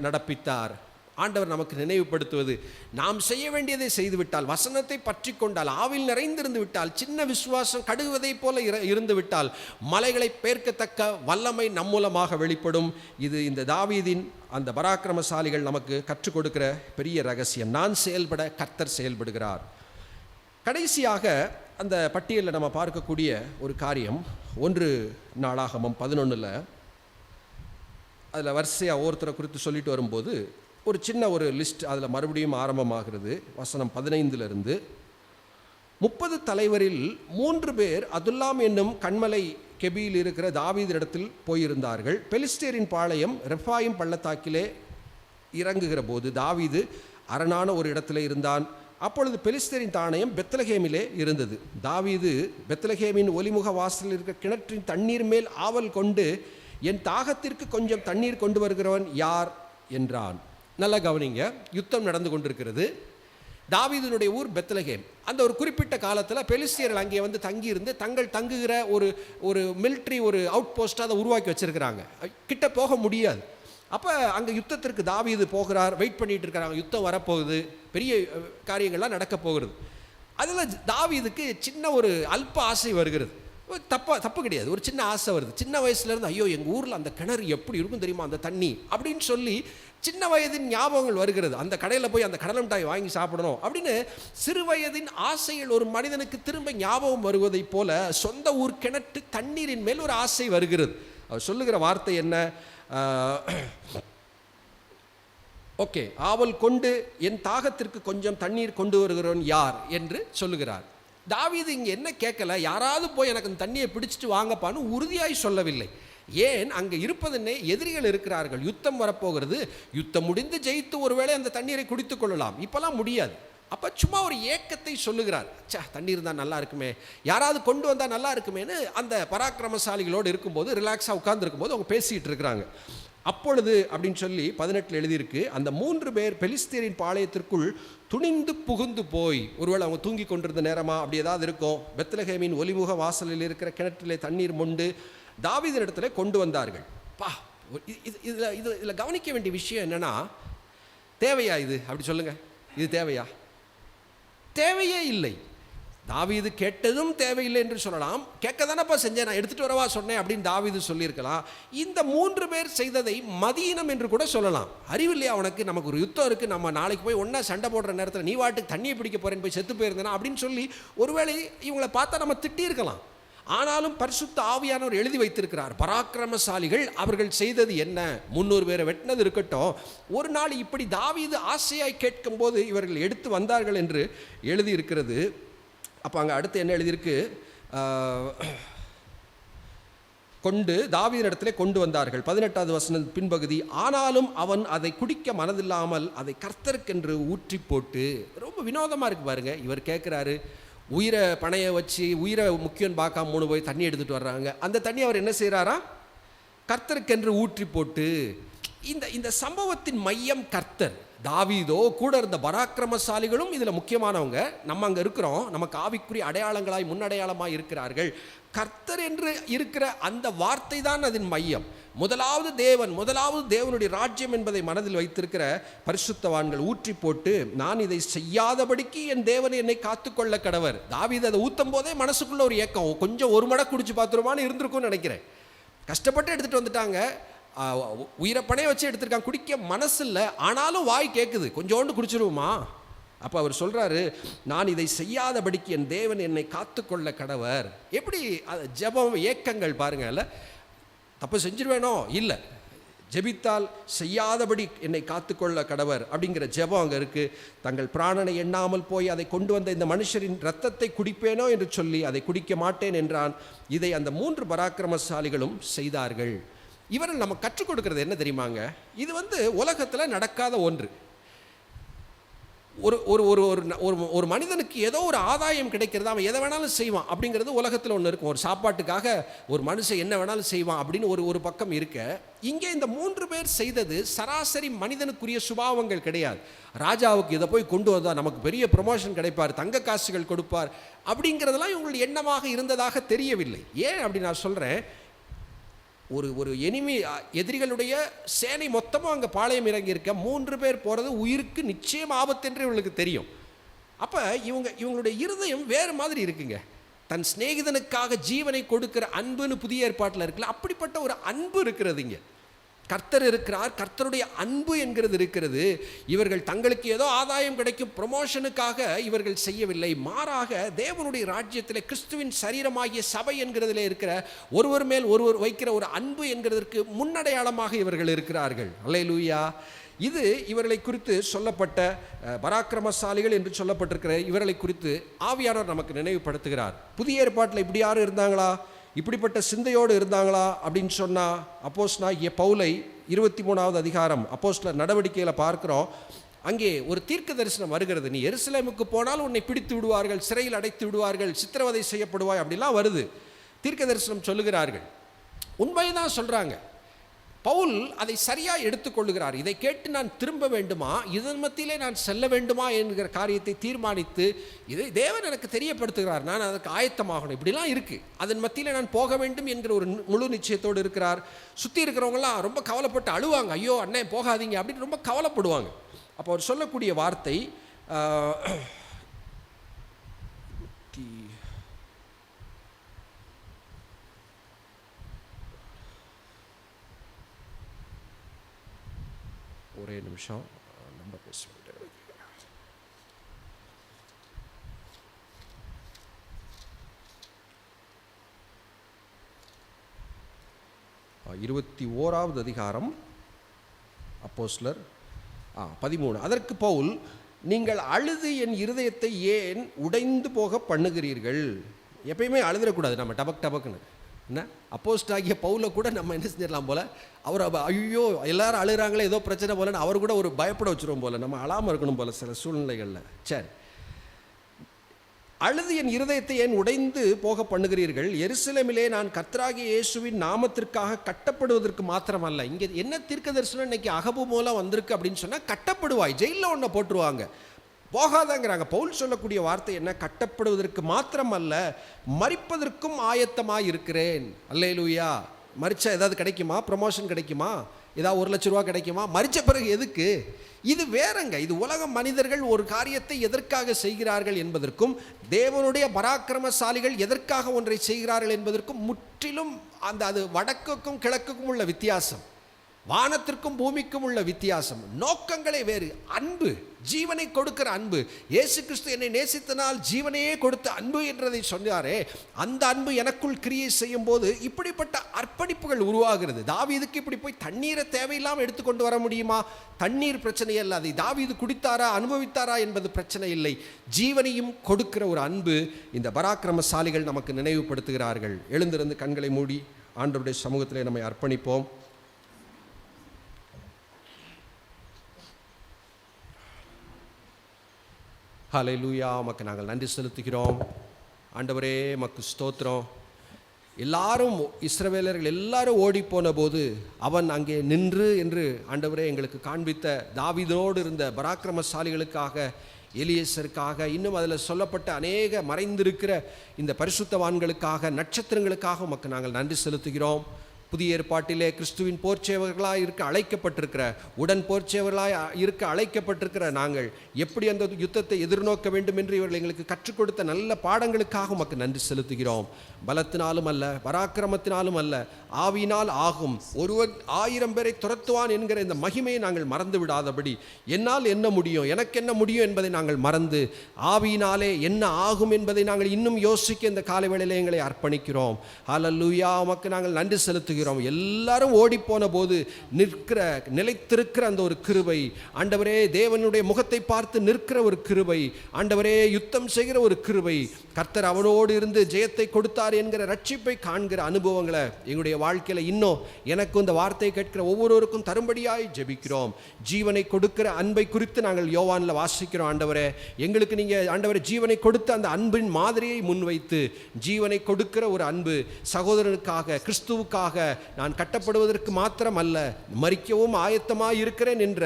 நடப்பித்தார். ஆண்டவர் நமக்கு நினைவுபடுத்துவது, நாம் செய்ய வேண்டியதை செய்துவிட்டால், வசனத்தை பற்றி கொண்டால், ஆவில் நிறைந்திருந்து விட்டால், சின்ன விசுவாசம் கடுகுவதை போல இருந்து விட்டால் மலைகளை பேர்க்கத்தக்க வல்லமை நம் மூலமாக வெளிப்படும். இது இந்த தாவீதின் அந்த பராக்கிரமசாலிகள் நமக்கு கற்றுக் கொடுக்கிற பெரிய ரகசியம். நான் செயல்பட கர்த்தர் செயல்படுகிறார். கடைசியாக அந்த பட்டியலில் நம்ம பார்க்கக்கூடிய ஒரு காரியம் 1 நாளாகமம் 11 அதில் வரிசையாக ஒவ்வொருத்தரை குறித்து சொல்லிட்டு வரும்போது ஒரு சின்ன ஒரு லிஸ்ட் அதில் மறுபடியும் ஆரம்பமாகிறது. வசனம் 15 30 தலைவரில் 3 பேர் அதுல்லாம் என்னும் கண்மலை கெபியில் இருக்கிற தாவீதிடத்தில் போயிருந்தார்கள். பெலிஸ்தேரின் பாளையம் ரெஃபாயிம் பள்ளத்தாக்கிலே இறங்குகிற போது தாவீது அரணான ஒரு இடத்துல இருந்தான். அப்பொழுது பெலிஸ்தேரின் தானியம் பெத்லகேமிலே இருந்தது. தாவீது பெத்லகேமின் ஒலிமுக வாசலில் இருக்கிற கிணற்றின் தண்ணீர் மேல் ஆவல் கொண்டு, என் தாகத்திற்கு கொஞ்சம் தண்ணீர் கொண்டு வருகிறவன் யார் என்றான். நல்லா கவனிங்க, யுத்தம் நடந்து கொண்டிருக்கிறது. தாவீதினுடைய ஊர் பெத்லகேம். அந்த ஒரு குறிப்பிட்ட காலத்தில் பெலிஸ்தியர்கள் அங்கே வந்து தங்கியிருந்து தங்கள் தங்குகிற ஒரு மிலிட்ரி ஒரு அவுட் போஸ்ட்டாக அதை உருவாக்கி வச்சுருக்கிறாங்க. கிட்ட போக முடியாது. அப்போ அங்கே யுத்தத்திற்கு தாவீது போகிறார். வெயிட் பண்ணிகிட்டு இருக்கிறாங்க. யுத்தம் வரப்போகுது, பெரிய காரியங்கள்லாம் நடக்க போகிறது. அதில் தாவீதுக்கு சின்ன ஒரு அல்ப ஆசை வருகிறது. தப்பு கிடையாது, ஒரு சின்ன ஆசை வருது. சின்ன வயசுலேருந்து ஐயோ எங்கள் ஊரில் அந்த கிணறு எப்படி இருக்கும் தெரியுமா, அந்த தண்ணி அப்படின்னு சொல்லி சின்ன வயதின் ஞாபகங்கள் வருகிறது. அந்த கடையில் போய் அந்த கடலை மிட்டாய் வாங்கி சாப்பிடணும் அப்படின்னு சிறு வயதின் ஆசைகள் ஒரு மனிதனுக்கு திரும்ப ஞாபகம் வருவதை போல சொந்த ஊர் கிணற்று தண்ணீரின் மேல் ஒரு ஆசை வருகிறது. அவர் சொல்லுகிற வார்த்தை என்ன? ஓகே, ஆவல் கொண்டு என் தாகத்திற்கு கொஞ்சம் தண்ணீர் கொண்டு வருகிறவன் யார் என்று சொல்லுகிறார். தாவீது இங்கே என்ன கேட்கல, யாராவது போய் எனக்கு அந்த தண்ணியை பிடிச்சிட்டு வாங்கப்பான்னு உறுதியாய் சொல்லவில்லை. ஏன்? அங்கே இருப்பதுன்னே எதிரிகள் இருக்கிறார்கள். யுத்தம் வரப்போகிறது. யுத்தம் முடிந்து ஜெயித்து ஒருவேளை அந்த தண்ணீரை குடித்து கொள்ளலாம். இப்போலாம் முடியாது. அப்போ சும்மா ஒரு ஏக்கத்தை சொல்லுகிறார். தண்ணீர் இருந்தால் நல்லா இருக்குமே, யாராவது கொண்டு வந்தால் நல்லா இருக்குமேன்னு அந்த பராக்கிரமசாலிகளோடு இருக்கும்போது ரிலாக்ஸாக உட்கார்ந்து இருக்கும்போது அவங்க பேசிகிட்டு இருக்கிறாங்க. அப்பொழுது அப்படின்னு சொல்லி 18 எழுதியிருக்கு, அந்த 3 பேர் பெலிஸ்தியரின் பாளையத்திற்குள் துணிந்து புகுந்து போய், ஒருவேளை அவங்க தூங்கி கொண்டிருந்த நேரமா அப்படி ஏதாவது இருக்கும், பெத்லகேமின் ஒலிமுக வாசலில் இருக்கிற கிணற்றிலே தண்ணீர் மொண்டு தாவீதின் இடத்துல கொண்டு வந்தார்கள். இதில் கவனிக்க வேண்டிய விஷயம் என்னன்னா, தேவையா இது? அப்படி சொல்லுங்க, இது தேவையா? தேவையே இல்லை. தாவீது கேட்டதும் தேவையில்லை என்று சொல்லலாம். கேட்க தானப்பா செஞ்சேன், நான் எடுத்துகிட்டு வரவா சொன்னேன் அப்படின்னு தாவீது சொல்லியிருக்கலாம். இந்த 3 பேர் செய்ததை மதீனம் என்று கூட சொல்லலாம். அறிவில்லையா உனக்கு, நமக்கு ஒரு யுத்தம் இருக்குது, நம்ம நாளைக்கு போய் ஒன்றா சண்டை போடுற நேரத்தில் நீ வாட்டுக்கு தண்ணியை பிடிக்க போகிறேன்னு போய் செத்து போயிருந்தேனா அப்படின்னு சொல்லி ஒருவேளை இவங்களை பார்த்தா நம்ம திட்டியிருக்கலாம். ஆனாலும் பரிசுத்த ஆவியானவர் எழுதி வைத்திருக்கிறார், பராக்கிரமசாலிகள் அவர்கள் செய்தது என்ன, 300 பேரை வெட்டினது இருக்கட்டும், ஒரு நாள் இப்படி தாவீது ஆசையாய் கேட்கும் போது இவர்கள் எடுத்து வந்தார்கள் என்று எழுதியிருக்கிறது. அப்போ அங்கே அடுத்து என்ன எழுதியிருக்கு, கொண்டு தாவீதின் இடத்திலே கொண்டு வந்தார்கள். 18வது வசனம் பின்பகுதி, ஆனாலும் அவன் அதை குடிக்க மனதில்லாமல் அதை கர்த்தருக்கென்று ஊற்றி போட்டு. ரொம்ப வினோதமாக இருக்கு பாருங்க. இவர் கேட்குறாரு, உயிரை பணைய வச்சு உயிரை முக்கியம் பார்க்காம 3 போய் தண்ணி எடுத்துகிட்டு வர்றாங்க. அந்த தண்ணி அவர் என்ன செய்கிறாரா, கர்த்தருக்கென்று ஊற்றி போட்டு. இந்த சம்பவத்தின் மையம் கர்த்தர். தாவீதோ கூட இருந்த பராக்கிரமசாலிகளும் இதில் முக்கியமானவங்க. நம்ம அங்கே இருக்கிறோம், நமக்கு ஆவிக்குரிய அடையாளங்களாய் முன்னடையாளமாய் இருக்கிறார்கள். கர்த்தர் என்று இருக்கிற அந்த வார்த்தை தான் அதன் மையம். முதலாவது தேவனுடைய ராஜ்யம் என்பதை மனதில் வைத்திருக்கிற பரிசுத்தவான்கள் ஊற்றி போட்டு, நான் இதை செய்யாதபடிக்கு என் தேவன் என்னை காத்துக்கொள்ள கடவர். தாவீது அதை ஊற்றும் போதே மனசுக்குள்ள ஒரு ஏக்கம், கொஞ்சம் ஒரு மடக்கு குடிச்சு பார்த்துருமான்னு இருந்திருக்கும்னு நினைக்கிறேன். கஷ்டப்பட்டு எடுத்துகிட்டு வந்துட்டாங்க, உயிரப்பனையை வச்சு எடுத்திருக்காங்க, குடிக்க மனசு இல்லை, ஆனாலும் வாய் கேட்குது, கொஞ்சோண்டு குடிச்சிருவோமா? அப்போ அவர் சொல்கிறாரு, நான் இதை செய்யாதபடிக்கு என் தேவன் என்னை காத்துக்கொள்ள கடவர். எப்படி ஜெபம் ஏக்கங்கள் பாருங்கள்ல. தப்பு செஞ்சிருவேனோ இல்லை, ஜெபித்தால் செய்யாதபடி என்னை காத்துக்கொள்ள கடவர் அப்படிங்கிற ஜெபம் அங்கே இருக்குது. தங்கள் பிராணனை எண்ணாமல் போய் அதை கொண்டு வந்த இந்த மனுஷரின் இரத்தத்தை குடிப்பேனோ என்று சொல்லி அதை குடிக்க மாட்டேன் என்றான். இதை அந்த 3 பராக்கிரமசாலிகளும் செய்தார்கள். இவர்கள் நம்ம கற்றுக் கொடுக்கிறது என்ன தெரியுமாங்க, இது உலகத்தில் நடக்காத ஒன்று. ஒரு ஒரு ஒரு ஒரு மனிதனுக்கு ஏதோ ஒரு ஆதாயம் கிடைக்கிறது, அவன் எதை வேணாலும் செய்வான் அப்படிங்கிறது உலகத்தில் ஒன்று இருக்கும். ஒரு சாப்பாட்டுக்காக ஒரு மனுஷன் என்ன வேணாலும் செய்வான் அப்படின்னு ஒரு பக்கம் இருக்க, இங்கே இந்த 3 பேர் செய்தது சராசரி மனிதனுக்குரிய சுபாவங்கள் கிடையாது. ராஜாவுக்கு இதை போய் கொண்டு வந்தால் நமக்கு பெரிய ப்ரொமோஷன் கிடைப்பார், தங்க காசுகள் கொடுப்பார் அப்படிங்கிறதெல்லாம் இவங்களுடைய எண்ணமாக இருந்ததாக தெரியவில்லை. ஏன் அப்படி நான் சொல்கிறேன், ஒரு எதிரிகளுடைய சேனை மொத்தமாக அங்கே பாளையம் இறங்கி இருக்க, 3 பேர் போகிறது உயிருக்கு நிச்சயம் ஆபத்தென்று இவங்களுக்கு தெரியும். அப்போ இவங்களுடைய இருதயம் வேறு மாதிரி இருக்குங்க. தன் சிநேகிதனுக்காக ஜீவனை கொடுக்கிற அன்புன்னு புதிய ஏற்பாட்டில் இருக்குல்ல, அப்படிப்பட்ட ஒரு அன்பு இருக்கிறது. இங்கே கர்த்தர் இருக்கிறார், கர்த்தருடைய அன்பு என்கிறது இருக்கிறது. இவர்கள் தங்களுக்கு ஏதோ ஆதாயம் கிடைக்கும் ப்ரொமோஷனுக்காக இவர்கள் செய்யவில்லை, மாறாக தேவனுடைய ராஜ்யத்தில் கிறிஸ்துவின் சரீரமாகிய சபை என்கிறதிலே இருக்கிற ஒருவர் மேல் ஒருவர் வைக்கிற ஒரு அன்பு என்கிறதற்கு முன்னடையாளமாக இவர்கள் இருக்கிறார்கள். அல்லேலூயா. இது இவர்களை குறித்து சொல்லப்பட்ட பராக்கிரமசாலிகள் என்று சொல்லப்பட்டிருக்கிற இவர்களை குறித்து ஆவியானவர் நமக்கு நினைவுபடுத்துகிறார். புதிய ஏற்பாட்டில் இப்படி யாரும் இருந்தாங்களா, இப்படிப்பட்ட சிந்தையோடு இருந்தாங்களா அப்படின்னு சொன்னால், அப்போஸ்தலனாகிய பவுலை 23வது அதிகாரம் அப்போஸ்தலர் நடவடிக்கையில் பார்க்குறோம். அங்கே ஒரு தீர்க்க தரிசனம் வருகிறது, நீ எருசலேமுக்கு போனால் உன்னை பிடித்து விடுவார்கள், சிறையில் அடைத்து விடுவார்கள், சித்திரவதை செய்யப்படுவாய் அப்படிலாம் வருது. தீர்க்க தரிசனம் சொல்லுகிறார்கள், உண்மைதான் சொல்கிறாங்க. பவுல் அதை சரியாக எடுத்துக்கொள்ளுகிறார். இதை கேட்டு நான் திரும்ப வேண்டுமா, இதன் மத்தியிலே நான் செல்ல வேண்டுமா என்கிற காரியத்தை தீர்மானித்து, இதை தேவன் எனக்கு தெரியப்படுத்துகிறார், நான் அதற்கு ஆயத்தமாகணும், இப்படிலாம் இருக்குது, அதன் மத்தியில் நான் போக வேண்டும் என்கிற ஒரு முழு நிச்சயத்தோடு இருக்கிறார். சுற்றி இருக்கிறவங்களாம் ரொம்ப கவலைப்பட்டு அழுவாங்க, ஐயோ அண்ணே போகாதீங்க அப்படின்னு ரொம்ப கவலைப்படுவாங்க. அப்போ அவர் சொல்லக்கூடிய வார்த்தை, ஒரே நிமிஷம் நம்பர் பேச 21வது அதிகாரம் அப்போஸ்தலர் 13. அதற்கு பவுல், நீங்கள் அழுது என் இருதயத்தை ஏன் உடைந்து போக பண்ணுகிறீர்கள்? எப்பயுமே அழுதுறக்கூடாது நம்ம டபக்குன்னு. என்ன அப்போஸ்தலனாகிய பவுலை கூட நம்ம என்ன செஞ்சிடலாம் போல், அவர் ஐயோ எல்லாரும் அழுகிறாங்களே ஏதோ பிரச்சனை போலன்னு அவர் கூட ஒரு பயப்பட வச்சுருவோம் போல், நம்ம அழாமல் இருக்கணும் போல் சில சூழ்நிலைகளில். சரி, அழுது என் இருதயத்தை ஏன் உடைந்து போக பண்ணுகிறீர்கள்? எருசலேமிலே நான் கர்த்தராகிய இயேசுவின் நாமத்திற்காக கட்டப்படுவதற்கு மாத்திரமல்ல. இங்கே என்ன தீர்க்க தரிசனம் இன்னைக்கு அகபு மூலம் வந்திருக்கு அப்படின்னு சொன்னால், கட்டப்படுவாய், ஜெயிலில் ஒன்றை போட்டுருவாங்க, போகாதங்கிறாங்க. பவுல் சொல்லக்கூடிய வார்த்தை என்ன? கட்டப்படுவதற்கு மாத்திரமல்ல, மரிப்பதற்கும் ஆயத்தமாக இருக்கிறேன். அல்லேலூயா. மரிச்சா ஏதாவது கிடைக்குமா? ப்ரமோஷன் கிடைக்குமா? ஏதாவது 1 லட்ச ரூபா கிடைக்குமா? மரித்த பிறகு எதுக்கு? இது வேறங்க. இது உலக மனிதர்கள் ஒரு காரியத்தை எதற்காக செய்கிறார்கள் என்பதற்கும், தேவனுடைய பராக்கிரமசாலிகள் எதற்காக ஒன்றை செய்கிறார்கள் என்பதற்கும் முற்றிலும் அது வடக்குக்கும் கிழக்குக்கும் உள்ள வித்தியாசம், வானத்திற்கும் பூமிக்கும் உள்ள வித்தியாசம். நோக்கங்களே வேறு. அன்பு, ஜீவனை கொடுக்கிற அன்பு. இயேசு கிறிஸ்து என்னை நேசித்தனால் ஜீவனையே கொடுத்த அன்பு என்றதை சொன்னாரே, அந்த அன்பு எனக்குள் கிரியை செய்யும் போது இப்படிப்பட்ட அர்ப்பணிப்புகள் உருவாகிறது. தாவீதுக்கு இப்படி போய் தண்ணீரை தேவையில்லாமல் எடுத்துக்கொண்டு வர முடியுமா? தண்ணீர் பிரச்சனை அல்ல, அதை தாவீது குடித்தாரா அனுபவித்தாரா என்பது பிரச்சனை இல்லை. ஜீவனையும் கொடுக்கிற ஒரு அன்பு இந்த பராக்கிரமசாலிகள் நமக்கு நினைவுபடுத்துகிறார்கள். எழுந்திருந்து கண்களை மூடி ஆண்டவருடைய சமூகத்திலே நம்மை அர்ப்பணிப்போம். ஹல்லேலூயா. உமக்கு நாங்கள் நன்றி செலுத்துகிறோம் ஆண்டவரே. உமக்கு ஸ்தோத்திரம். எல்லாரும் இஸ்ரவேலர்கள் எல்லாரும் ஓடி போன போது அவன் அங்கே நின்று என்று ஆண்டவரே எங்களுக்கு காண்பித்த தாவீதோடு இருந்த பராக்கிரமசாலிகளுக்காக, எலியேசருக்காக, இன்னும் அதில் சொல்லப்பட்ட அநேக மறைந்திருக்கிற இந்த பரிசுத்தவான்களுக்காக, நட்சத்திரங்களுக்காக உமக்கு நாங்கள் நன்றி செலுத்துகிறோம். புதிய ஏற்பாட்டிலே கிறிஸ்துவின் போர்ச்சேவர்களாக இருக்க அழைக்கப்பட்டிருக்கிற, உடன் போர்ச்சேவர்களாக இருக்க அழைக்கப்பட்டிருக்கிற நாங்கள் எப்படி அந்த யுத்தத்தை எதிர்நோக்க வேண்டும் என்று இவர்கள் எங்களுக்கு கற்றுக் கொடுத்த நல்ல பாடங்களுக்காக உமக்கு நன்றி செலுத்துகிறோம். பலத்தினாலும் அல்ல, பராக்கிரமத்தினாலும் அல்ல, ஆவியினால் ஆகும். ஒருவன் 1000 பேரை துரத்துவான் என்கிற இந்த மகிமையை நாங்கள் மறந்து விடாதபடி, என்னால் என்ன முடியும், எனக்கு என்ன முடியும் என்பதை நாங்கள் மறந்து, ஆவியினாலே என்ன ஆகும் என்பதை நாங்கள் இன்னும் யோசிக்க இந்த காலை வேளையிலே எங்களை அர்ப்பணிக்கிறோம். ஹல்லேலூயா. உமக்கு நாங்கள் நன்றி செலுத்துகிறோம். எல்லாரும் ஓடி போன போது நிலைத்திருக்கிற அந்த ஒரு கிருபை ஆண்டவரே, தேவனுடைய முகத்தை பார்த்து நிற்கிற ஒரு கிருபை ஆண்டவரே, யுத்தம் செய்கிற ஒரு கிருபை, கர்த்தர் அவனோடு இருந்து ஜெயத்தை கொடுத்தார் என்கிற ரட்சிப்பை காண்கிற அனுபவங்களை எங்களுடைய வாழ்க்கையில் இன்னும் எனக்கு இந்த வார்த்தையை கேட்கிற ஒவ்வொருவருக்கும் தரும்படியாய் ஜெபிக்கிறோம். ஜீவனை கொடுக்கிற அன்பை குறித்து நாங்கள் யோவானில் வாசிக்கிறோம். ஆண்டவரே, எங்களுக்கு நீங்கள் ஆண்டவரே ஜீவனை கொடுத்த அந்த அன்பின் மாதிரியை முன்வைத்து, ஜீவனை கொடுக்கிற ஒரு அன்பு, சகோதரனுக்காக, கிறிஸ்துவுக்காக நான் கட்டப்படுவதற்கு மாத்திரம் அல்ல, மரிக்கவும் ஆயத்தமாக இருக்கிறேன் என்ற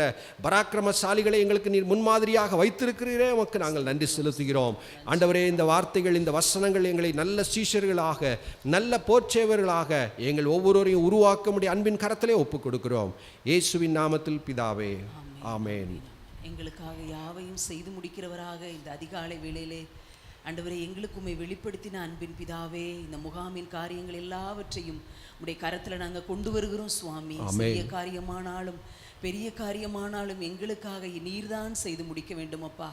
பராக்கிரமசாலிகளை எங்களுக்கு நீர் முன்மாதிரியாக வைத்திருக்கிறீரே, உமக்கு நாங்கள் நன்றி செலுத்துகிறோம். ஆண்டவரே, இந்த வார்த்தைகள், இந்த வசனங்கள் எங்களை நல்ல சீஷர்களாக, நல்ல போர்ச்சேவர்களாக எங்கள் ஒவ்வொருவரையும் உருவாக்க முடிய அன்பின் கரத்திலே ஒப்புக் கொடுக்கிறோம். இயேசுவின் நாமத்தில் பிதாவே, ஆமென். எங்களுக்காக யாவையும் செய்து முடிக்கிறவராக இந்த அதிகாலை வேளையிலே ஆண்டவரே எங்களுக்குமே வெளிப்படுத்தின அன்பின் பிதாவே, இந்த முகாமின் காரியங்கள் எல்லாவற்றையும் உடைய கரத்தில் நாங்கள் கொண்டு வருகிறோம் சுவாமி. சிறிய காரியமானாலும் பெரிய காரியமானாலும் எங்களுக்காக நீர்தான் செய்து முடிக்க வேண்டும் அப்பா.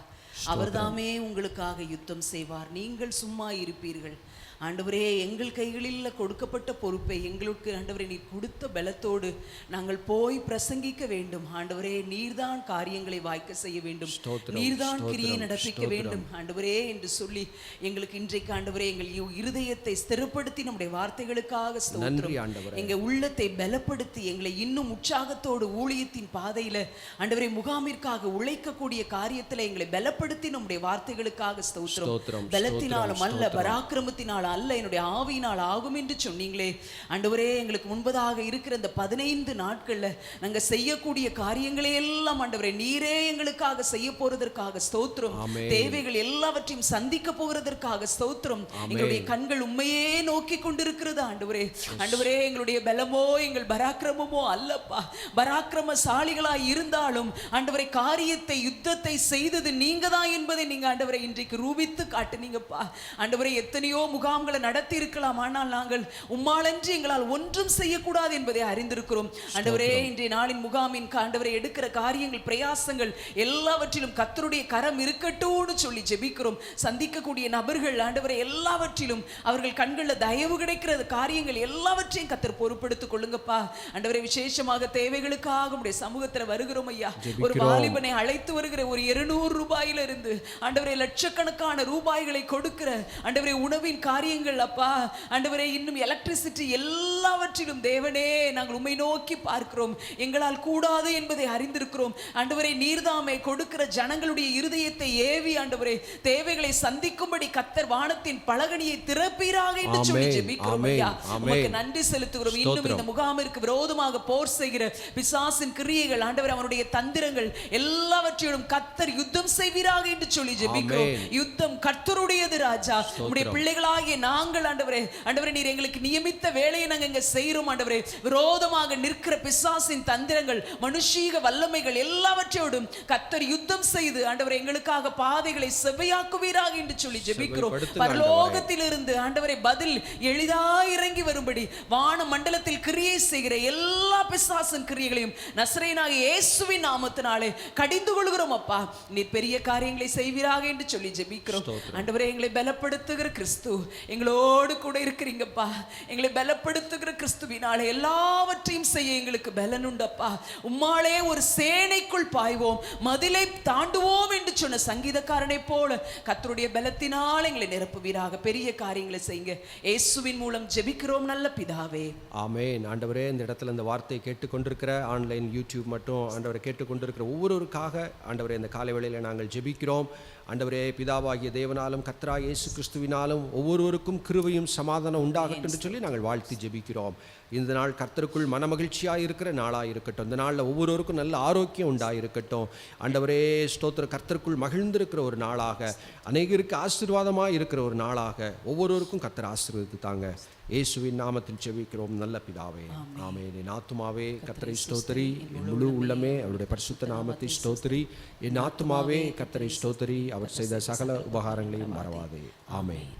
அவர்தாமே உங்களுக்காக யுத்தம் செய்வார், நீங்கள் சும்மா இருப்பீர்கள். ஆண்டவரே, எங்கள் கைகளில் கொடுக்கப்பட்ட பொறுப்பை எங்களுக்கு ஆண்டவரே நீர் கொடுத்த பலத்தோடு நாங்கள் போய் பிரசங்கிக்க வேண்டும். ஆண்டவரே, நீர்தான் காரியங்களை வாய்க்க செய்ய வேண்டும், நீர்தான் கிரியை நடப்பிக்க வேண்டும் ஆண்டவரே என்று சொல்லி எங்களுக்கு இன்றைக்கு ஆண்டவரே எங்கள் இருதயத்தை ஸ்திரப்படுத்தி நம்முடைய வார்த்தைகளுக்காக ஸ்தோத்திரம். எங்க உள்ளத்தை பலப்படுத்தி எங்களை இன்னும் உற்சாகத்தோடு ஊழியத்தின் பாதையில ஆண்டவரே முகாமிற்காக உழைக்கக்கூடிய காரியத்தில் எங்களை பலப்படுத்தி நம்முடைய வார்த்தைகளுக்காக ஸ்தோத்திரம். பலத்தினாலும் அல்ல, பராக்கிரமத்தினால் அல்ல, என்னுடைய ஆவியினால் ஆகும் என்று சொன்னீங்களே ஆண்டவரே. எங்களுக்கு முன்பதாக இருக்கிற இந்த 15 நாட்கள்ல நாங்க செய்யக்கூடிய காரியங்களை எல்லாம் ஆண்டவரே நீரே எங்களுக்காக செய்ய போறதற்காக ஸ்தோத்திரம். தேவைகள் எல்லாவற்றையும் சந்திக்க போகிறதற்காக ஸ்தோத்திரம். எங்களுடைய கண்கள் உண்மையே நோக்கி கொண்டிருக்கிறது ஆண்டவரே. ஆண்டவரே, எங்களுடைய பலமோ எங்கள் பராக்கிரமமோ அல்லப்பா. பராக்கிரமசாலிகளாய் இருந்தாலும் ஆண்டவரே காரியத்தை யுத்தத்தை செய்தது நீங்க தான் என்பதை நீங்க ஆண்டவரை இன்றைக்கு ரூபித்து காட்டுனீங்கப்பா. ஆண்டவரே, எத்தனையோ முகாம்களை நடத்தி இருக்கலாம், ஆனால் நாங்கள் உம்மாலன்றி எங்களால் ஒன்றும் செய்யக்கூடாது என்பதை அறிந்திருக்கிறோம் ஆண்டவரே. இன்றைய நாளின் முகாமின் ஆண்டவரை எடுக்கிற காரியங்கள், பிரயாசங்கள் எல்லாவற்றிலும் கர்த்தருடைய கரம் இருக்கட்டும்னு சொல்லி ஜெபிக்கிறோம். சந்திக்கக்கூடிய நபர்கள் ஆண்டவரை எல்லாவற்றிலும் அவர்கள் கண்களில் தயவு கிடைக்கிற காரியங்கள் எல்லாவற்றையும் கர்த்தர் பொறுப்படுத்திக் கொள்ளுங்கப்பா ஆண்டவரை. விசேஷமாக தேவைகளுக்காக உடைய சமூகத்தில் வருகிறோம் ஐயா. ஒரு வாலிபனை அழைத்து வருகிற ஒரு 200 ரூபாயில இருந்து ஆண்டவரே லட்சக்கணக்கான ரூபாய்களை கொடுக்கிற ஆண்டவரே உணவின் காரியங்கள் அப்பா ஆண்டவரே இன்னும் எலக்ட்ரிசிட்டி எல்லாவற்றிலும் தேவனே நாங்கள் உம்மை நோக்கி பார்க்கிறோம். எங்களால் கூடாது என்பதை அறிந்திருக்கிறோம். ஆண்டவரே நீர்தாமே கொடுக்கிற ஜனங்களுடைய இருதயத்தை ஏவி ஆண்டவரே தேவைகளை சந்திக்கும்படி கர்த்தர் வானத்தின் பலகணியை திறப்பீராக என்று சொல்லி ஜெபிக்கிறோம் ஐயா. உமக்கு நன்றி செலுத்துகிறோம். இன்னும் இந்த முகாமிற்கு விரோதமாக போர் செய்கிற பிசாசின் கிரியைகள் ஆண்டவரே அவனுடைய தந்திரங்கள் எல்லாவற்றையும் கர்த்தர் யுத்தம் செய்வீராக என்று சொல்லி ஜெபிக்கிறோம். யுத்தம் கர்த்தருடையது ராஜா. உம்முடைய பிள்ளைகளாகிய நாங்கள் ஆண்டவரே ஆண்டவரே நீர் எங்களுக்கு நியமித்த வேலையை நாங்கள் இங்க செய்கிறோம் ஆண்டவரே. விரோதமாக நிற்கிற பிசாசின் தந்திரங்கள் மனுஷீக வல்லமைகள் எல்லாவற்றையோடும் கர்த்தர் யுத்தம் செய்து ஆண்டவரே எங்களுக்காக பாதைகளை செவ்வையாக்குவீராக என்று சொல்லி ஜெபிக்கிறோம். பரலோகத்திலிருந்து ஆண்டவரே பதில் எளிதாய் இறங்கி வரும்படி வான மண்டலத்தில் கிரியை செய்கிற எல்லா பிசாசின் கிரியைகளையும் நசரேயனாகிய இயேசுவின் நாமத்தினாலே கடிந்து கொள்கிறோம் அப்பா. நீர் பெரிய காரியங்களை செய்வீராக என்று சொல்லி ஜெபிக்கிறோம். ஆண்டவரே எங்களை பலப்படுத்துகிற கிறிஸ்து எங்களோடு கூட இருக்கிறீங்கப்பா. எங்களை பலப்படுத்துகிற கிறிஸ்துவினாலே எல்லாவற்றையும் செய்ய எங்களுக்கு பலன் உண்டப்பா. உம்மாலே ஒரு சேனைக்குள் பாய்வோம், மதிலை தாண்டுவோம் என்று சொன்ன சங்கீதக்காரனை போல கர்த்தருடைய பலத்தினால் எங்களை நிரப்புவீராக. பெரிய காரியங்களை செய்யுங்க. இயேசுவின் மூலம் ஜெபிக்கிறோம் நல்ல பிதாவே, ஆமென். ஆண்டவரே இந்த இடத்துல இந்த வார்த்தையை கேட்டுக்கொண்டிருக்கிற ஆன்லைன் யூடியூப் மட்டும் ஆண்டவரை கேட்டுக்கொண்டிருக்கிற ஒவ்வொருவருக்காக ஆண்டவரே இந்த காலை வேளையில் நாங்கள் ஜெபிக்கிறோம். ஆண்டவரே பிதாவாகிய தேவனாலும் கர்த்தராகிய இயேசு கிறிஸ்துவினாலும் ஒவ்வொருவருக்கும் கிருபையும் சமாதானம் உண்டாகட்டும் என்று சொல்லி நாங்கள் வாழ்த்தி ஜெபிக்கிறோம். இந்த நாள் கர்த்தருக்குள் மனமகிழ்ச்சியாக இருக்கிற நாளாக இருக்கட்டும். இந்த நாளில் ஒவ்வொருவருக்கும் நல்ல ஆரோக்கியம் உண்டாயிருக்கட்டும். ஆண்டவரே ஸ்தோத்திர, கர்த்தருக்குள் மகிழ்ந்திருக்கிற ஒரு நாளாக, அநேகருக்கு ஆசீர்வாதமாக இருக்கிற ஒரு நாளாக ஒவ்வொருவருக்கும் கர்த்தர் ஆசீர்வதித்து தாங்க. இயேசுவின் நாமத்தில் ஜெபிக்கிறோம் நல்ல பிதாவே, ஆமென். என் ஆத்துமாவே கர்த்தரை ஸ்தோத்திரி, என் முழு உள்ளமே அவருடைய பரிசுத்த நாமத்தை ஸ்தோத்திரி. என் ஆத்துமாவே கர்த்தரை ஸ்தோத்திரி, அவர் செய்த சகல உபகாரங்களையும் மறவாதே. ஆமென்.